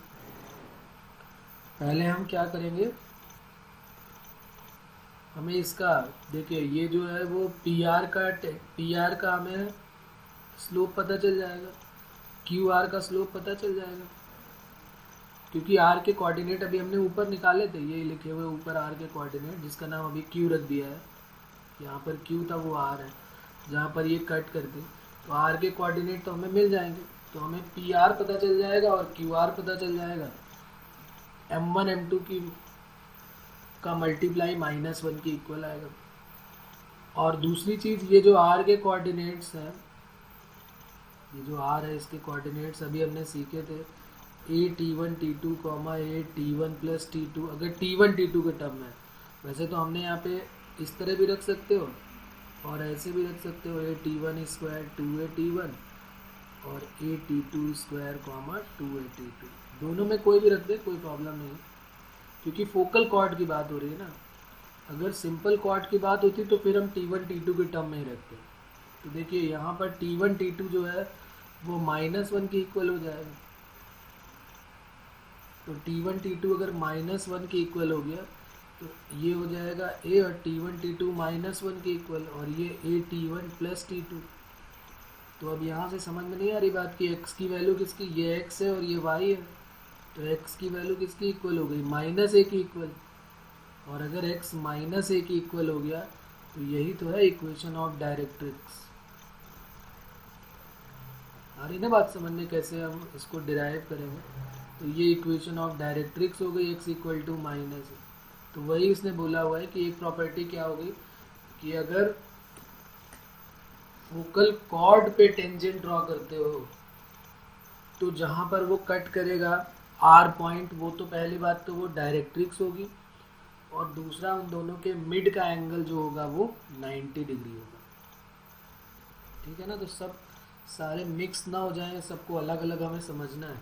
पहले हम क्या करेंगे, हमें इसका देखिए ये जो है वो पी आर का हमें स्लोप पता चल जाएगा, क्यू आर का स्लोप पता चल जाएगा। क्योंकि आर के कोऑर्डिनेट अभी हमने ऊपर निकाले थे, ये लिखे हुए ऊपर आर के कोऑर्डिनेट, जिसका नाम अभी क्यू रख दिया है। यहाँ पर क्यू था, वो आर है। जहाँ पर ये कट करके तो आर के कोऑर्डिनेट तो हमें मिल जाएंगे, तो हमें पी आर पता चल जाएगा और क्यू आर पता चल जाएगा। M1 M2 की का मल्टीप्लाई -1 के इक्वल आएगा। और दूसरी चीज़, ये जो आर के कोऑर्डिनेट्स हैं, ये जो आर है इसके कोऑर्डिनेट्स अभी हमने सीखे थे, a_t1 t2, a_t1 + t2। अगर t1 t2 के टर्म में, वैसे तो हमने यहाँ पे इस तरह भी रख सकते हो और ऐसे भी रख सकते हो, a_t1² 2a_t1 और a_t2², 2a_t2। दोनों में कोई भी रख दे, कोई प्रॉब्लम नहीं, क्योंकि फोकल कॉर्ड की बात हो रही है ना। अगर सिंपल कॉर्ड की बात होती तो फिर हम t1 t2 के टर्म में ही रखते। तो देखिए यहाँ पर t1 t2 जो है वो -1 के इक्वल हो जाएगा। तो t1 t2 अगर -1 के इक्वल हो गया तो ये हो जाएगा a, और t1 t2 -1 के इक्वल, और ये a_t1 + t2। तो अब यहाँ से समझ में नहीं आ रही बात कि x की वैल्यू किसकी, ये x है और ये y है, तो x की वैल्यू किसकी इक्वल हो गई, -a की इक्वल। और अगर x -a की इक्वल हो गया तो यही तो है इक्वेशन ऑफ डायरेक्ट्रिक्स। आ रही ना बात समझ में, कैसे हम इसको डिराइव करेंगे। तो ये इक्वेशन ऑफ डायरेक्ट्रिक्स हो गई, x = -a। तो वही उसने बोला हुआ है कि एक प्रॉपर्टी क्या होगी कि अगर फोकल कॉर्ड पे टेंजेंट ड्रॉ करते हो तो जहाँ पर वो कट करेगा आर पॉइंट, वो तो पहली बात तो वो डायरेक्ट्रिक्स होगी, और दूसरा उन दोनों के मिड का एंगल जो होगा वो 90 डिग्री होगा। ठीक है ना। तो सब सारे मिक्स ना हो जाए, सबको अलग अलग हमें समझना है,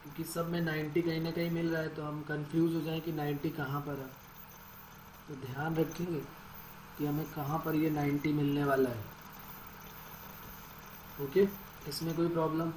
क्योंकि सब में 90 कहीं ना कहीं मिल रहा है तो हम कंफ्यूज हो जाएं कि 90 कहाँ पर है। तो ध्यान रखेंगे कि हमें कहाँ पर ये 90 मिलने वाला है। ओके, इसमें कोई प्रॉब्लम?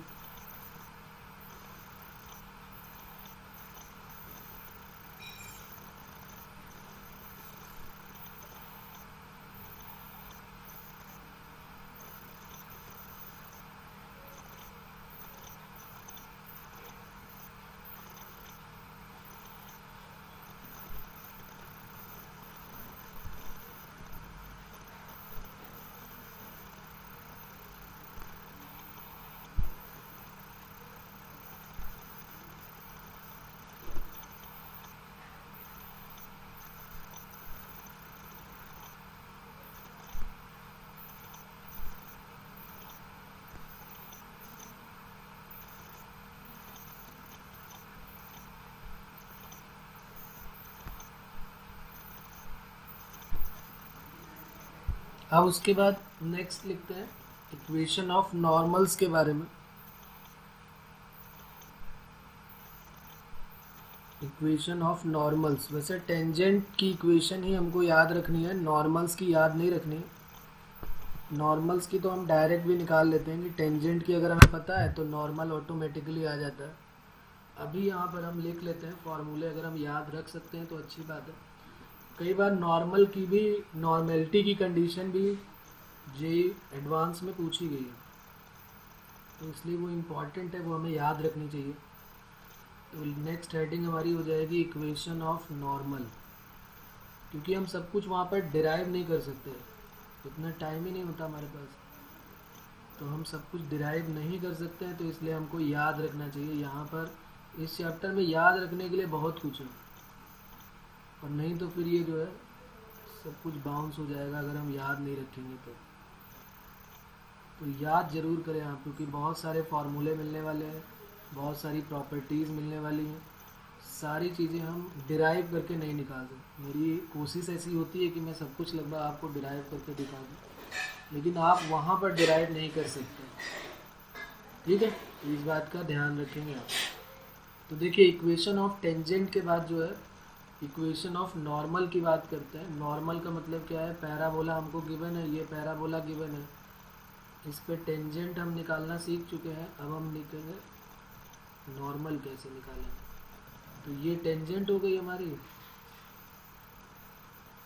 अब उसके बाद नेक्स्ट लिखते हैं इक्वेशन ऑफ नॉर्मल्स के बारे में। इक्वेशन ऑफ नॉर्मल्स, वैसे टेंजेंट की इक्वेशन ही हमको याद रखनी है, नॉर्मल्स की याद नहीं रखनी। नॉर्मल्स की तो हम डायरेक्ट भी निकाल लेते हैं कि टेंजेंट की अगर हमें पता है तो नॉर्मल ऑटोमेटिकली आ जाता है। अभी यहाँ पर हम लिख लेते हैं फॉर्मूले, अगर हम याद रख सकते हैं तो अच्छी बात है। कई बार नॉर्मल की भी, नॉर्मेलिटी की कंडीशन भी जेईई एडवांस में पूछी गई है, तो इसलिए वो इम्पॉर्टेंट है, वो हमें याद रखनी चाहिए। तो नेक्स्ट हेडिंग हमारी हो जाएगी इक्वेशन ऑफ नॉर्मल, क्योंकि हम सब कुछ वहाँ पर डिराइव नहीं कर सकते, इतना टाइम ही नहीं होता हमारे पास, तो हम सब कुछ डिराइव नहीं कर सकते हैं, तो इसलिए हमको याद रखना चाहिए। यहाँ पर इस चैप्टर में याद रखने के लिए बहुत कुछ है, और नहीं तो फिर ये जो है सब कुछ बाउंस हो जाएगा अगर हम याद नहीं रखेंगे तो याद ज़रूर करें आप, क्योंकि बहुत सारे फार्मूले मिलने वाले हैं, बहुत सारी प्रॉपर्टीज़ मिलने वाली हैं, सारी चीज़ें हम डिराइव करके नहीं निकाल सकते। मेरी कोशिश ऐसी होती है कि मैं सब कुछ लगभग आपको डिराइव करके दिखा दूँ, लेकिन आप वहाँ पर डिराइव नहीं कर सकते। ठीक है, तो इस बात का ध्यान रखेंगे आप। तो देखिए इक्वेशन ऑफ टेंजेंट के बाद जो है इक्वेशन ऑफ नॉर्मल की बात करते हैं। नॉर्मल का मतलब क्या है, पैराबोला हमको गिवन है, ये पैराबोला गिवन है, इस पे टेंजेंट हम निकालना सीख चुके हैं। अब हम लिखेंगे नॉर्मल कैसे निकालें। तो ये टेंजेंट हो गई हमारी,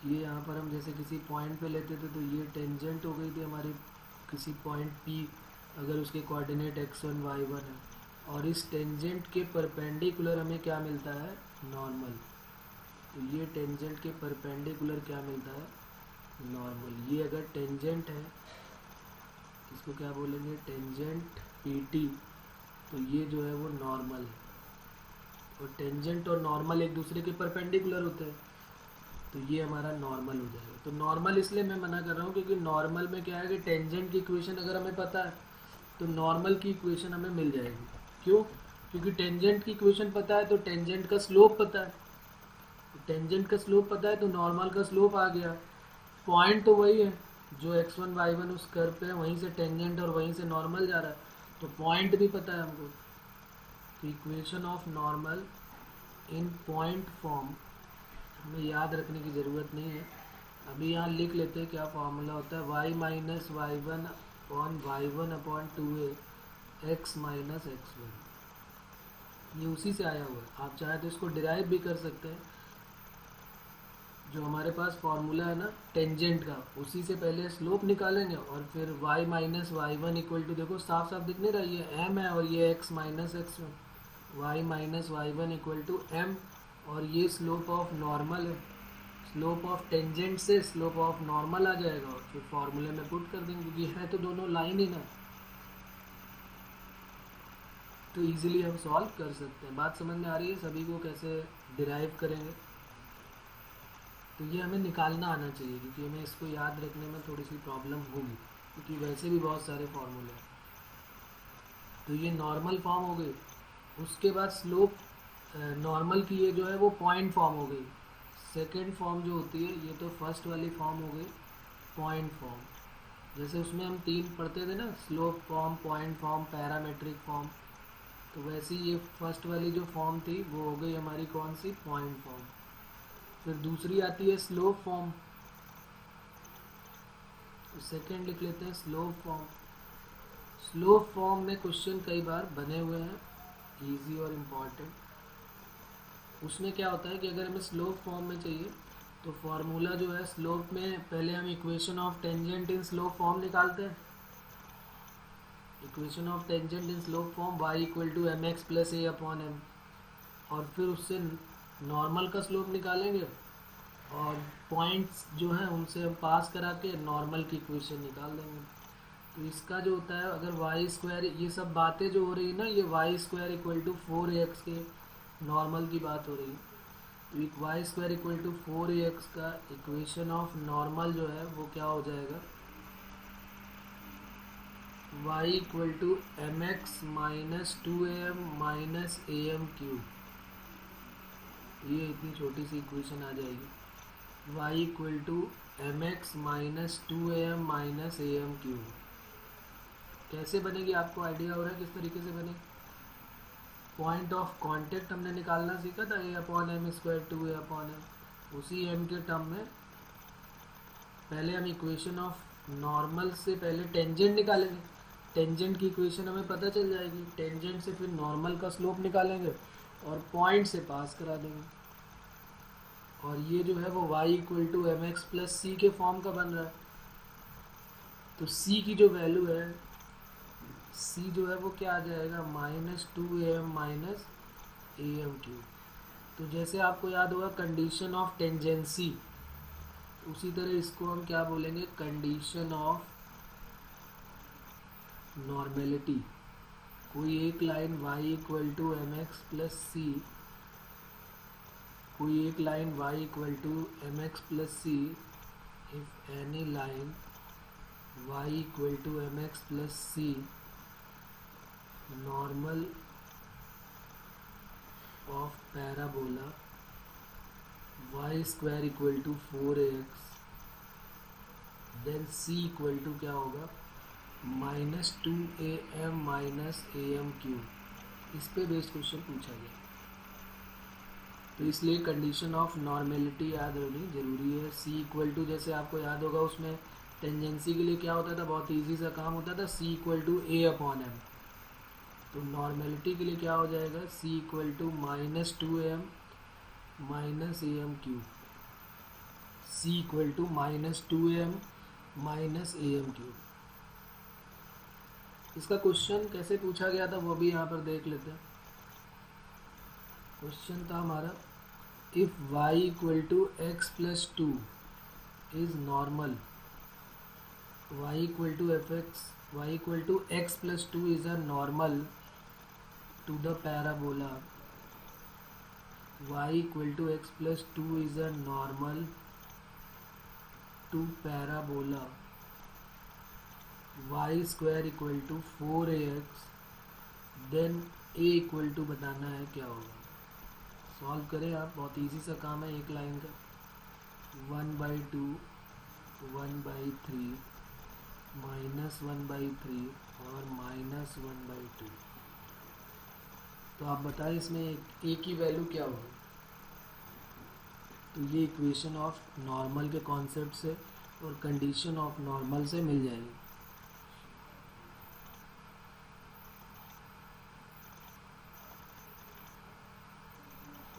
ये यहाँ पर हम जैसे किसी पॉइंट पे लेते थे तो ये टेंजेंट हो गई थी हमारी किसी पॉइंट P, अगर उसके कोऑर्डिनेट x1 y1 है। और इस टेंजेंट के परपेंडिकुलर हमें क्या मिलता है, नॉर्मल। तो ये टेंजेंट के परपेंडिकुलर क्या मिलता है, नॉर्मल। ये अगर टेंजेंट है, इसको क्या बोलेंगे, टेंजेंट PT, तो ये जो है वो नॉर्मल है। और टेंजेंट और नॉर्मल एक दूसरे के परपेंडिकुलर होते हैं, तो ये हमारा नॉर्मल हो जाएगा। तो नॉर्मल इसलिए मैं मना कर रहा हूँ क्योंकि नॉर्मल में क्या है कि टेंजेंट की इक्वेशन अगर हमें पता है तो नॉर्मल की इक्वेशन हमें मिल जाएगी। क्यों? क्योंकि टेंजेंट की इक्वेशन पता है तो टेंजेंट का स्लोप पता है, टेंजेंट का स्लोप पता है तो नॉर्मल का स्लोप आ गया। पॉइंट तो वही है जो x1 y1 उस कर्व पे है, वहीं से टेंजेंट और वहीं से नॉर्मल जा रहा है, तो पॉइंट भी पता है हमको। तो equation of normal in point form हमें याद रखने की ज़रूरत नहीं है। अभी यहाँ लिख लेते हैं क्या फॉर्मूला होता है, y minus y one upon y one upon 2a x minus x1। ये उसी से आया हुआ है। आप चाहे तो इसको डिराइव भी कर सकते हैं। जो हमारे पास फॉर्मूला है ना टेंजेंट का, उसी से पहले स्लोप निकालेंगे और फिर y minus y one equal to, देखो साफ साफ दिख नहीं रहा, ये m है और ये x minus x1। y minus y one equal to m, और ये स्लोप ऑफ नॉर्मल है। स्लोप ऑफ टेंजेंट से स्लोप ऑफ नॉर्मल आ जाएगा और फिर फॉर्मूले में पुट कर देंगे क्योंकि है तो दोनों लाइन ही ना, तो इजीली हम सॉल्व कर सकते हैं। बात समझ में आ रही है सभी को, कैसे डिराइव करेंगे? तो ये हमें निकालना आना चाहिए क्योंकि हमें इसको याद रखने में थोड़ी सी प्रॉब्लम होगी क्योंकि वैसे भी बहुत सारे फॉर्मूले हैं। तो ये नॉर्मल फॉर्म हो गई। उसके बाद स्लोप नॉर्मल की ये जो है वो पॉइंट फॉर्म हो गई। सेकेंड फॉर्म जो होती है, ये तो फर्स्ट वाली फॉर्म हो गई पॉइंट फॉर्म। जैसे उसमें हम 3 पढ़ते थे ना, slope form, point form, parametric form, तो वैसे ये फर्स्ट वाली जो फॉर्म थी वो हो गई हमारी कौन सी, पॉइंट फॉर्म। फिर दूसरी आती है स्लोप फॉर्म, तो सेकेंड लिख लेते हैं स्लोप फॉर्म। स्लोप फॉर्म में क्वेश्चन कई बार बने हुए हैं, इजी और इम्पॉर्टेंट। उसमें क्या होता है कि अगर हमें स्लोप फॉर्म में चाहिए तो फॉर्मूला जो है स्लोप में, पहले हम equation of tangent in slope form निकालते हैं। Equation of tangent in slope form y equal to m x plus a upon m, और फिर उससे नॉर्मल का स्लोप निकालेंगे और पॉइंट्स जो हैं उनसे हम पास करा के नॉर्मल की इक्वेशन निकाल देंगे। तो इसका जो होता है, अगर वाई स्क्वायर, ये सब बातें जो हो रही है ना, ये Y square equal to 4ax के नॉर्मल की बात हो रही है। तो एक Y square equal to 4ax का इक्वेशन ऑफ नॉर्मल जो है वो क्या हो जाएगा, y equal to m x minus 2am minus am cube. ये इतनी छोटी सी इक्वेशन आ जाएगी, y equal to m x minus 2am minus am cube. कैसे बनेगी आपको आइडिया हो रहा है किस तरीके से बनेगी? पॉइंट ऑफ कांटेक्ट हमने निकालना सीखा था, a upon m square 2a upon m. उसी m के टर्म में पहले हम इक्वेशन ऑफ नॉर्मल से पहले टेंजेंट निकालेंगे। टेंजेंट की इक्वेशन हमें पता चल जाएगी, टेंजेंट से फिर नॉर्मल का स्लोप निकालेंगे और पॉइंट से पास करा देंगे। और ये जो है वो y equal to m x plus c के फॉर्म का बन रहा है। तो c की जो वैल्यू है, c जो है वो क्या आ जाएगा, minus 2am minus am cube. तो जैसे आपको याद होगा कंडीशन ऑफ टेंजेंसी, उसी तरह इसको हम क्या बोलेंगे, कंडीशन ऑफ नॉर्मेलिटी। कोई एक line y equal to m x plus c, कोई एक line y equal to m x plus c, if any line y equal to m x plus c normal of parabola y square equal to 4ax, then c equal to क्या होगा, minus 2am minus am cube. इस पे based question पूछा गया, तो इसलिए condition of normality याद होनी जरूरी है। c इक्वल टू, जैसे आपको याद होगा उसमें टेंजेंसी के लिए क्या होता था, बहुत इजी सा काम होता था, c equal to a upon m. तो नॉर्मेलिटी के लिए क्या हो जाएगा, c equal to minus 2am minus am cube. c equal to minus 2am minus am cube. इसका क्वेश्चन कैसे पूछा गया था वो भी यहाँ पर देख लेते हैं। क्वेश्चन था हमारा, if y equal to x plus two is normal, y equal to f x, y equal to x plus two is a normal to the parabola, y equal to x plus two is a normal to parabola, y square equal to 4ax, then a equal to बताना है क्या होगा। Solve करें आप, बहुत easy सा काम है, एक लाइन का। 1/2 1/3 -1/3 और -1/2। तो आप बताएं इसमें a की वैल्यू क्या होगी। तो ये इक्वेशन ऑफ नॉर्मल के कॉन्सेप्ट से और कंडीशन ऑफ नॉर्मल से मिल जाएगी।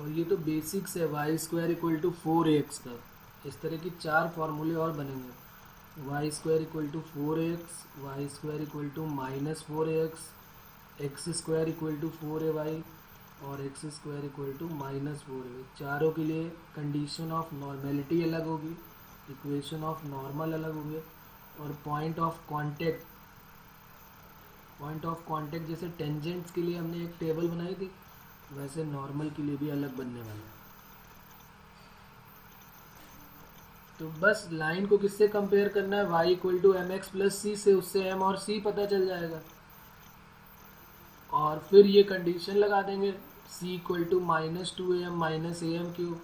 और ये तो बेसिक्स है, y square equal to 4x का। इस तरह की 4 फार्मूले और बनेंगे। Y square equal to 4x, y square equal to -4ax, x square equal to 4ay और x square equal to -4a। चारों के लिए कंडीशन ऑफ नॉर्मेलिटी अलग होगी, इक्वेशन ऑफ नॉर्मल अलग होगी, और पॉइंट ऑफ कांटेक्ट जैसे टेंजेंट्स के लिए हमने एक टेबल बनाई थी, वैसे नॉर्मल के लिए भी अलग बनने वाला है। तो बस लाइन को किससे कंपेयर करना है, y equal to m x plus c से, उससे m और c पता चल जाएगा। और फिर ये कंडीशन लगा देंगे, c equal to -2am minus am cube.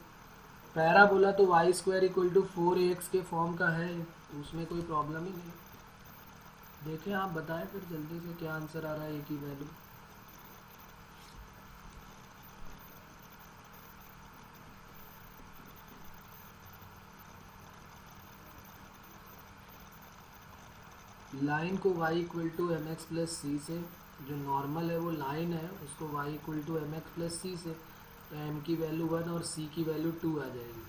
Parabola तो y square equal to 4ax के फॉर्म का है, तो उसमें कोई प्रॉब्लम ही नहीं। देखें आप बताएं फिर जल्दी से क्या आंसर आ रहा है a की वैल्यू। लाइन को y equal to m x plus c से, जो नॉर्मल है वो लाइन है, उसको y equal to m x plus c से, तो m की वैल्यू 1 और c की वैल्यू 2 आ जाएगी।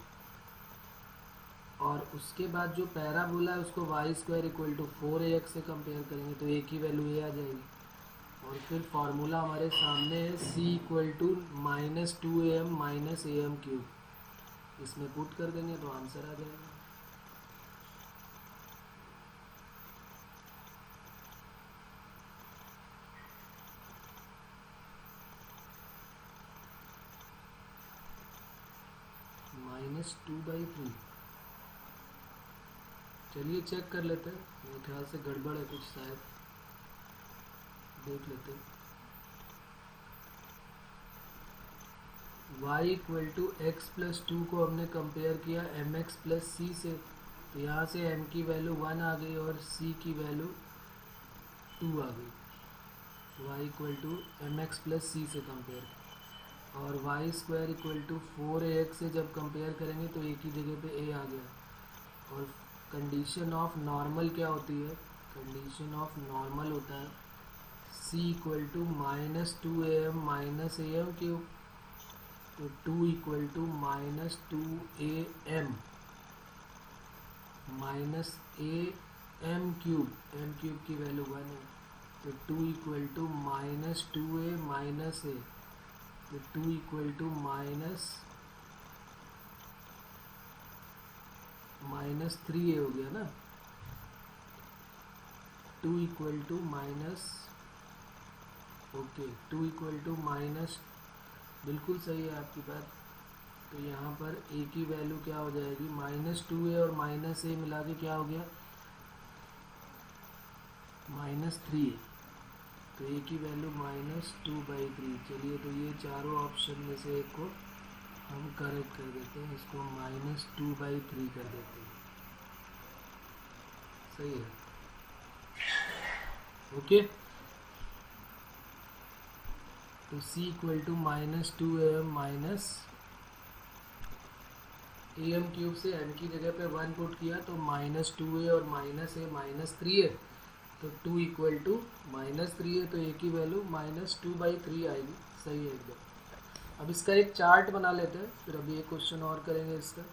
और उसके बाद जो पैराबोला है उसको y square equal to 4ax से कंपेयर करेंगे तो a की वैल्यू a आ जाएगी। और फिर फार्मूला हमारे सामने है c equal to -2am minus am cube, इसमें पुट कर देंगे तो आंसर आ जाएगा। -2/3। चलिए चेक कर लेते हैं, मेरे ख्याल से गड़बड़ है कुछ, शायद देख लेते हैं। y equal to x plus 2 को हमने कंपेयर किया एम एक्स प्लस सी से, तो यहाँ से m की वैल्यू 1 आ गई और c की वैल्यू 2 आ गई। y equal to m x plus c से कंपेयर, और Y square equal to 4ax से जब कंपेयर करेंगे तो a की जगह पे a आ गया। और कंडीशन ऑफ नॉर्मल क्या होती है, कंडीशन ऑफ नॉर्मल होता है c equal to -2am minus am cube, तो 2 equal to -2am minus am cube, m cube की वैल्यू 1 है, तो 2 equal to -2a minus a, तो 2 इक्वल टू -3a हो गया ना। 2 equal to two equal to minus, बिल्कुल सही है आपकी बात। तो यहाँ पर a की वैल्यू क्या हो जाएगी, -2a और -a मिला के क्या हो गया, -3a, तो a की वैल्यू -2/3। चलिए तो ये चारों ऑप्शन में से एक को हम करेक्ट कर देते हैं, इसको -2/3 कर देते हैं, सही है। ओके, तो c equal to -2am minus am cube से m की जगह पे 1 पुट किया तो -2a और -a -3a, तो 2 इक्वल टू -3a, तो a की वैल्यू -2/3 आएगी, सही है एकदम। अब इसका एक चार्ट बना लेते हैं, फिर अभी एक क्वेश्चन और करेंगे इसका।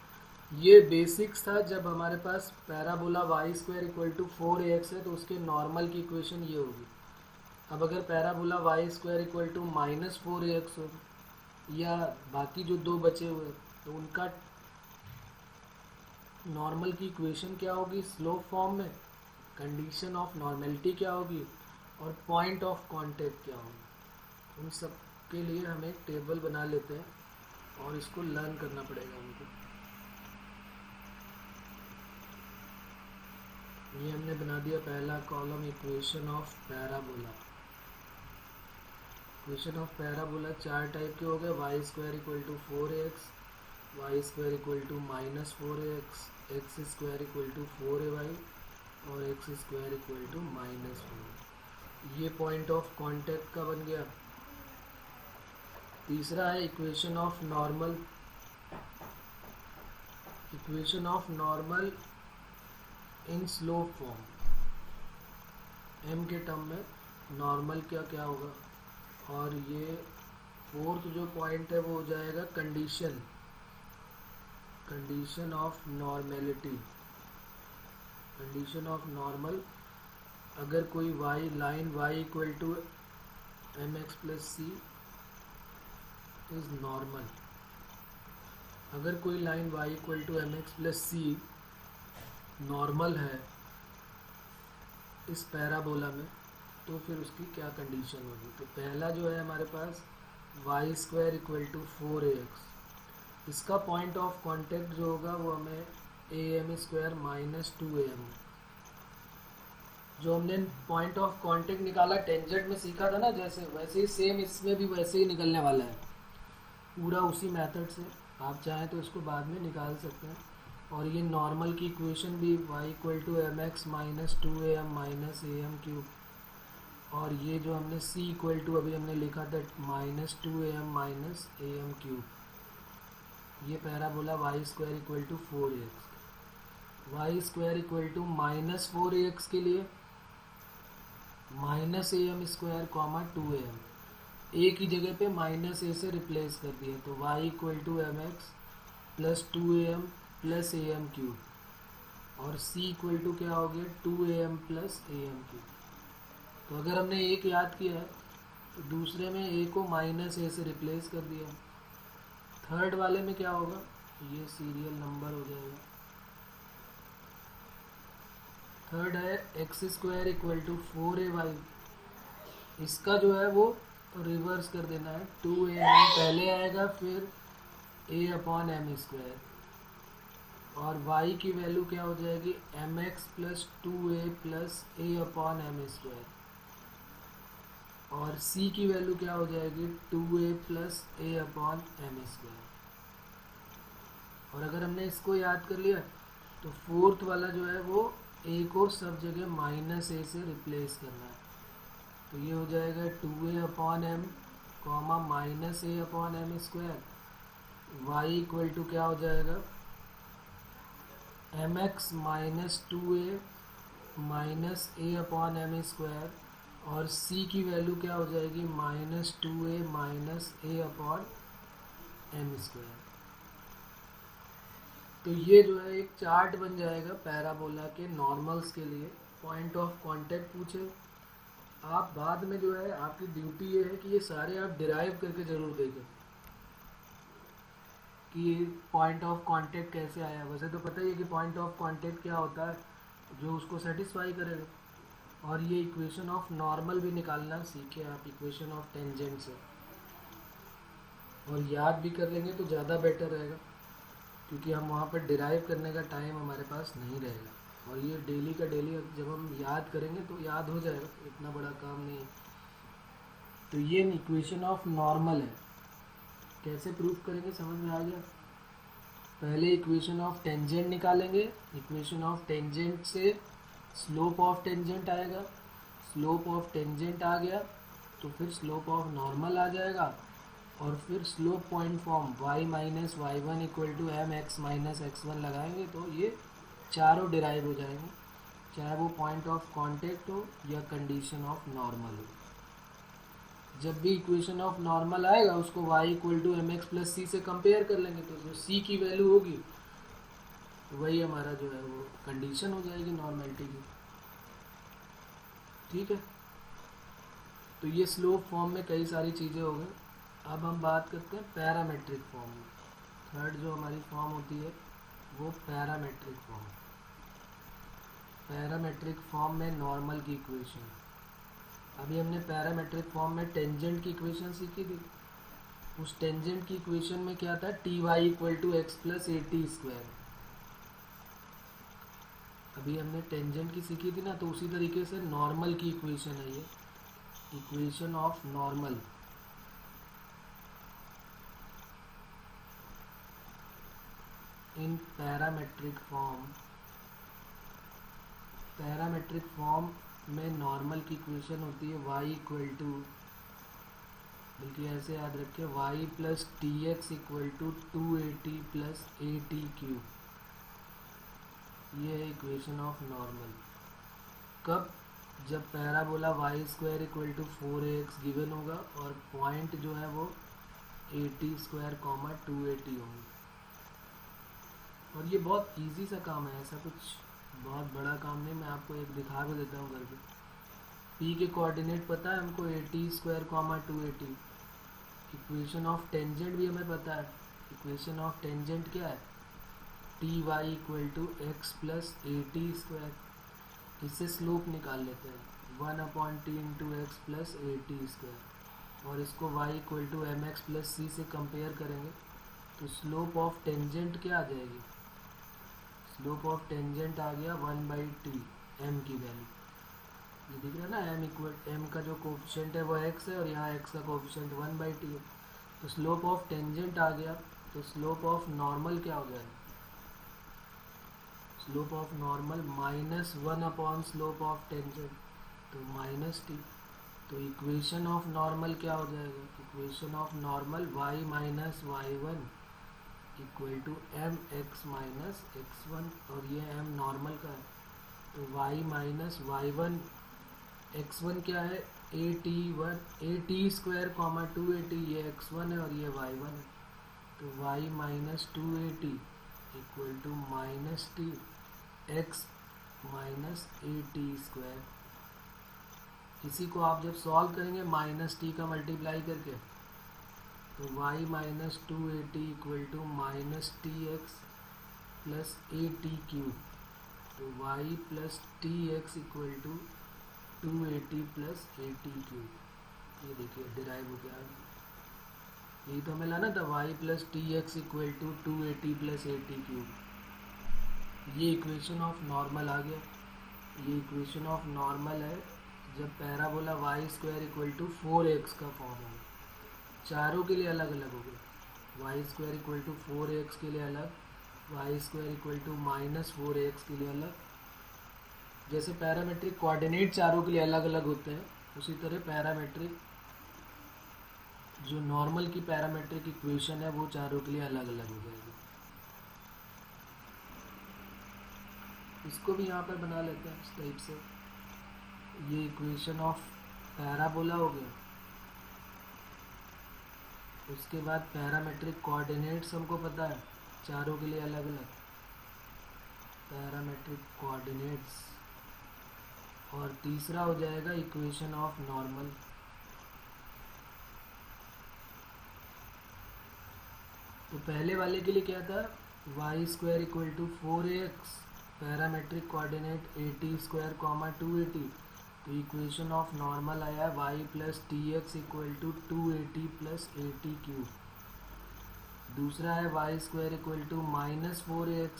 ये बेसिक्स था जब हमारे पास parabola y square equal to 4ax है, तो उसके नॉर्मल की इक्वेशन ये होगी। अब अगर parabola y square equal to -4ax हो या बाकी जो दो बचे हुए तो उनका नॉर्मल की इक्वेशन क्या होगी स्लोप फॉर्म में, कंडीशन ऑफ नॉर्मेलिटी क्या होगी और पॉइंट ऑफ कांटेक्ट क्या होगी। उन सब के लिए हम एक टेबल बना लेते हैं और इसको लर्न करना पड़ेगा हमको। ये हमने बना दिया पहला column equation of parabola. Equation of parabola चार टाइप के हो गए, y square equal to 4ax, y square equal to -4ax, x square equal to 4ay और एक्स स्क्वायर इक्वल टू -4। ये पॉइंट ऑफ कांटेक्ट का बन गया। तीसरा है equation of normal. Equation of normal in slope form, m के term में normal क्या क्या होगा। और ये फोर्थ जो पॉइंट है वो हो जाएगा condition, condition of normality, condition of normal. अगर कोई y line y equal to mx plus c is normal, अगर कोई line y equal to mx plus c normal है इस पैराबोला में तो फिर उसकी क्या कंडीशन होगी। तो पहला जो है हमारे पास y square equal to 4ax, इसका पॉइंट ऑफ कांटेक्ट जो होगा वो हमें am स्क्वायर -2am। जो हमने पॉइंट ऑफ कांटेक्ट निकाला टेंजेंट में सीखा था ना, जैसे वैसे ही सेम इसमें भी वैसे ही निकलने वाला है, पूरा उसी मेथड से। आप चाहें तो इसको बाद में निकाल सकते हैं। और ये नॉर्मल की इक्वेशन भी y equal to mx -2am -am cube, और ये जो हमने c इक्वल टू अभी हमने लिखा था -2am -am क्यूब। ये parabola y square equal to 4ax। Y square equal to -4ax के लिए -am square comma 2am, a की जगह पे -a से रिप्लेस कर दिया तो y equal to mx plus 2am plus am cube, और c इक्वल टू क्या हो गया 2am प्लस am क्यूब। तो अगर हमने एक याद किया है तो दूसरे में a को -a से रिप्लेस कर दिया। थर्ड वाले में क्या होगा, ये सीरियल नंबर हो जाएगा। थर्ड है x square equal to 4ay, इसका जो है वो रिवर्स कर देना है, 2am पहले आएगा फिर a अपॉन एम स्क्वायर, और y की वैल्यू क्या हो जाएगी mx plus 2a plus a upon m square, और c की वैल्यू क्या हो जाएगी 2a plus a upon m square. और अगर हमने इसको याद कर लिया तो फोर्थ वाला जो है वो a को सब जगह -a से रिप्लेस करना है। तो ये हो जाएगा 2a upon m comma -a upon m square. y equal to क्या हो जाएगा mx minus 2a minus a upon m square, और c की वैल्यू क्या हो जाएगी -2a minus a upon m square. तो ये जो है एक चार्ट बन जाएगा पैराबोला के नॉर्मल्स के लिए। पॉइंट ऑफ कांटेक्ट पूछे आप बाद में जो है आपकी ड्यूटी ये है कि ये सारे आप डिराइव करके ज़रूर देखें कि पॉइंट ऑफ कांटेक्ट कैसे आया। वैसे तो पता ही है कि पॉइंट ऑफ कांटेक्ट क्या होता है, जो उसको सेटिस्फाई करेगा। और ये इक्वेशन ऑफ नॉर्मल भी निकालना सीखे आप इक्वेशन ऑफ टेंजेंट से, और याद भी कर लेंगे तो ज़्यादा बेटर रहेगा, क्योंकि हम वहाँ पर डिराइव करने का टाइम हमारे पास नहीं रहेगा। और ये डेली का डेली जब हम याद करेंगे तो याद हो जाएगा, इतना बड़ा काम नहीं है। तो ये इक्वेशन ऑफ नॉर्मल है, कैसे प्रूफ करेंगे समझ में आ गया। पहले इक्वेशन ऑफ टेंजेंट निकालेंगे, इक्वेशन ऑफ टेंजेंट से स्लोप ऑफ टेंजेंट आएगा, स्लोप ऑफ टेंजेंट आ गया तो फिर स्लोप ऑफ नॉर्मल आ जाएगा, और फिर slope point form y minus y1 equal to m x minus x1 लगाएंगे तो ये चारों डिराइव हो जाएंगे, चाहे वो पॉइंट ऑफ कांटेक्ट हो या कंडीशन ऑफ नॉर्मल हो। जब भी इक्वेशन ऑफ नॉर्मल आएगा उसको y equal to m x plus c से कंपेयर कर लेंगे, तो जो c की वैल्यू होगी वही हमारा जो है वो कंडीशन हो जाएगी नॉर्मेलिटी की। ठीक है। तो ये स्लोप फॉर्म में कई सारी चीज़ें हो गई। अब हम बात करते हैं पैरामेट्रिक फॉर्म में। थर्ड जो हमारी फॉर्म होती है वो पैरामेट्रिक फॉर्म। पैरामेट्रिक फॉर्म में नॉर्मल की इक्वेशन। अभी हमने पैरामेट्रिक फॉर्म में टेंजेंट की इक्वेशन सीखी थी। उस टेंजेंट की इक्वेशन में क्या था, t y equal to x plus a t square. अभी हमने टेंजेंट की सीखी थी ना, तो उसी तरीके से नॉर्मल की इक्वेशन है ये, equation of normal. In parametric form, parametric form में नॉर्मल की इक्वेशन होती है y इक्वल टू, बल्कि ऐसे याद रखिए, y plus t x equal to 2at plus a t cube. ये है इक्वेशन ऑफ नॉर्मल। कब, जब parabola y square equal to 4ax given होगा और पॉइंट जो है वो a t square comma 2at होंगे। और ये बहुत इजी सा काम है, ऐसा कुछ बहुत बड़ा काम नहीं। मैं आपको एक दिखा भी देता हूँ करके। पी के कोऑर्डिनेट पता है हमको, a t square comma 2at। Equation of tangent भी हमें पता है। इक्वेशन ऑफ टेंजेंट क्या है, t y equal to x plus a t square. इससे स्लोप निकाल लेते हैं, 1/t into x plus a t square. और इसको y equal to m x plus c से कंपेयर करेंगे तो स्लोप ऑफ टेंजेंट क्या आ जाएगी, स्लोप ऑफ टेंजेंट आ गया 1/t, m की वैल्यू ये दिख रहा है ना, m इक्वल, m का जो कोफिशिएंट है वो x है और यहाँ x का कोफिशिएंट 1/t है। तो स्लोप ऑफ टेंजेंट आ गया, तो स्लोप ऑफ नॉर्मल क्या हो जाएगा, slope of normal minus 1 upon slope of tangent, तो माइनस टी। तो इक्वेशन ऑफ नॉर्मल क्या हो जाएगा, equation of normal y minus y1 equal to m x minus x1, और ये m नॉर्मल का है। तो y माइनस y1, x1 क्या है, a t square comma 2at, ये x1 है और ये y1 है। तो y minus 2at equal to minus t, x minus a t square. इसी को आप जब सॉल्व करेंगे माइनस टी का मल्टीप्लाई करके, तो y minus 2at equal to minus t x plus a t cube. तो y plus t x equal to 2at plus a t cube. ये देखिए डिराइव हो गया, यही तो हमें लाना था, y plus t x equal to 2at plus a t cube. ये इक्वेशन ऑफ नॉर्मल आ गया। ये इक्वेशन ऑफ नॉर्मल है जब parabola y square equal to 4x का फॉर्म हो। चारों के लिए अलग अलग हो गए, y square equal to 4x के लिए अलग, y square equal to minus 4x के लिए अलग। जैसे पैरामेट्रिक कोऑर्डिनेट चारों के लिए अलग अलग होते हैं, उसी तरह पैरामेट्रिक जो नॉर्मल की पैरामेट्रिक इक्वेशन है वो चारों के लिए अलग अलग हो जाएगी। इसको भी यहाँ पर बना लेते हैं इस टाइप से। ये इक्वेशन ऑफ पैराबोला हो गया। उसके बाद पैरामेट्रिक कोऑर्डिनेट्स हमको पता है, चारों के लिए अलग अलग पैरामेट्रिक कोऑर्डिनेट्स। और तीसरा हो जाएगा इक्वेशन ऑफ नॉर्मल। तो पहले वाले के लिए क्या था, y square equal to 4ax, parametric coordinate a t square comma 2at। तो इक्वेशन ऑफ नॉर्मल आया y plus t x equal to 2at plus a t cube. दूसरा है y square equal to minus 4ax।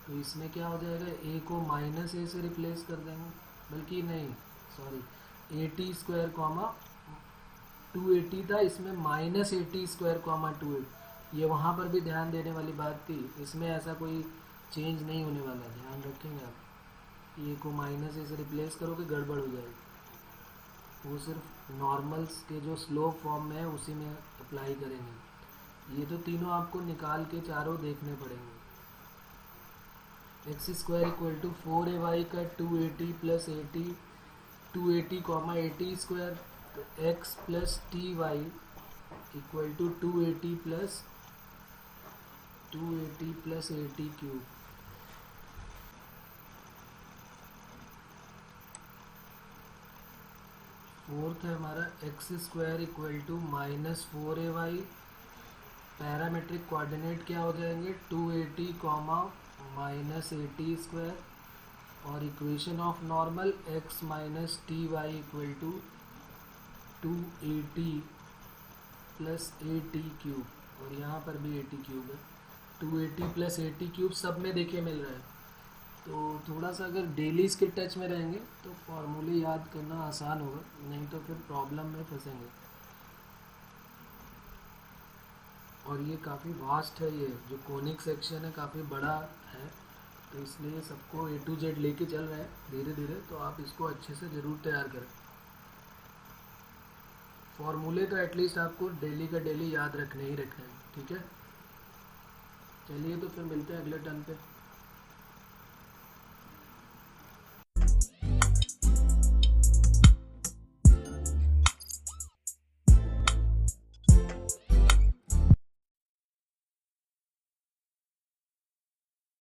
तो इसमें क्या हो जाएगा, a को माइनस a से रिप्लेस कर देंगे, बल्कि नहीं सॉरी, ए टी स्क्वायर कॉमा 2at था, इसमें minus a t square comma 2at। ये वहाँ पर भी ध्यान देने वाली बात थी, इसमें ऐसा कोई चेंज नहीं होने वाला, ध्यान रखेंगे आप। ए को माइनस ए से रिप्लेस करोगे गड़बड़ हो जाएगी। वो सिर्फ नॉर्मल्स के जो स्लोप फॉर्म में है उसी में अप्लाई करेंगे। ये तो तीनों आपको निकाल के चारों देखने पड़ेंगे। X square equal to 4ay का 2at plus a t, 2at comma a t square. तो x plus t y equal to 2at plus a t cube. Fourth है हमारा x square equal to -4ay। Parametric coordinate क्या हो जाएंगे 280 comma -80 square, और equation of normal x minus t y equal to 280 plus a t cube, और यहाँ पर भी ए टी क्यूब है। 280 प्लस ए टी क्यूब सब में देखिए मिल रहा है। तो थोड़ा सा अगर डेली इसके टच में रहेंगे तो फॉर्मूले याद करना आसान होगा, नहीं तो फिर प्रॉब्लम में फंसेंगे। और ये काफ़ी वास्ट है, ये जो कोनिक सेक्शन है काफ़ी बड़ा है, तो इसलिए सबको A to Z लेके चल रहे हैं धीरे धीरे, तो आप इसको अच्छे से ज़रूर तैयार करें। फॉर्मूले तो एटलीस्ट आपको डेली का डेली याद रखने ही रखने हैं, ठीक है। चलिए तो फिर मिलते हैं अगले टर्न पे।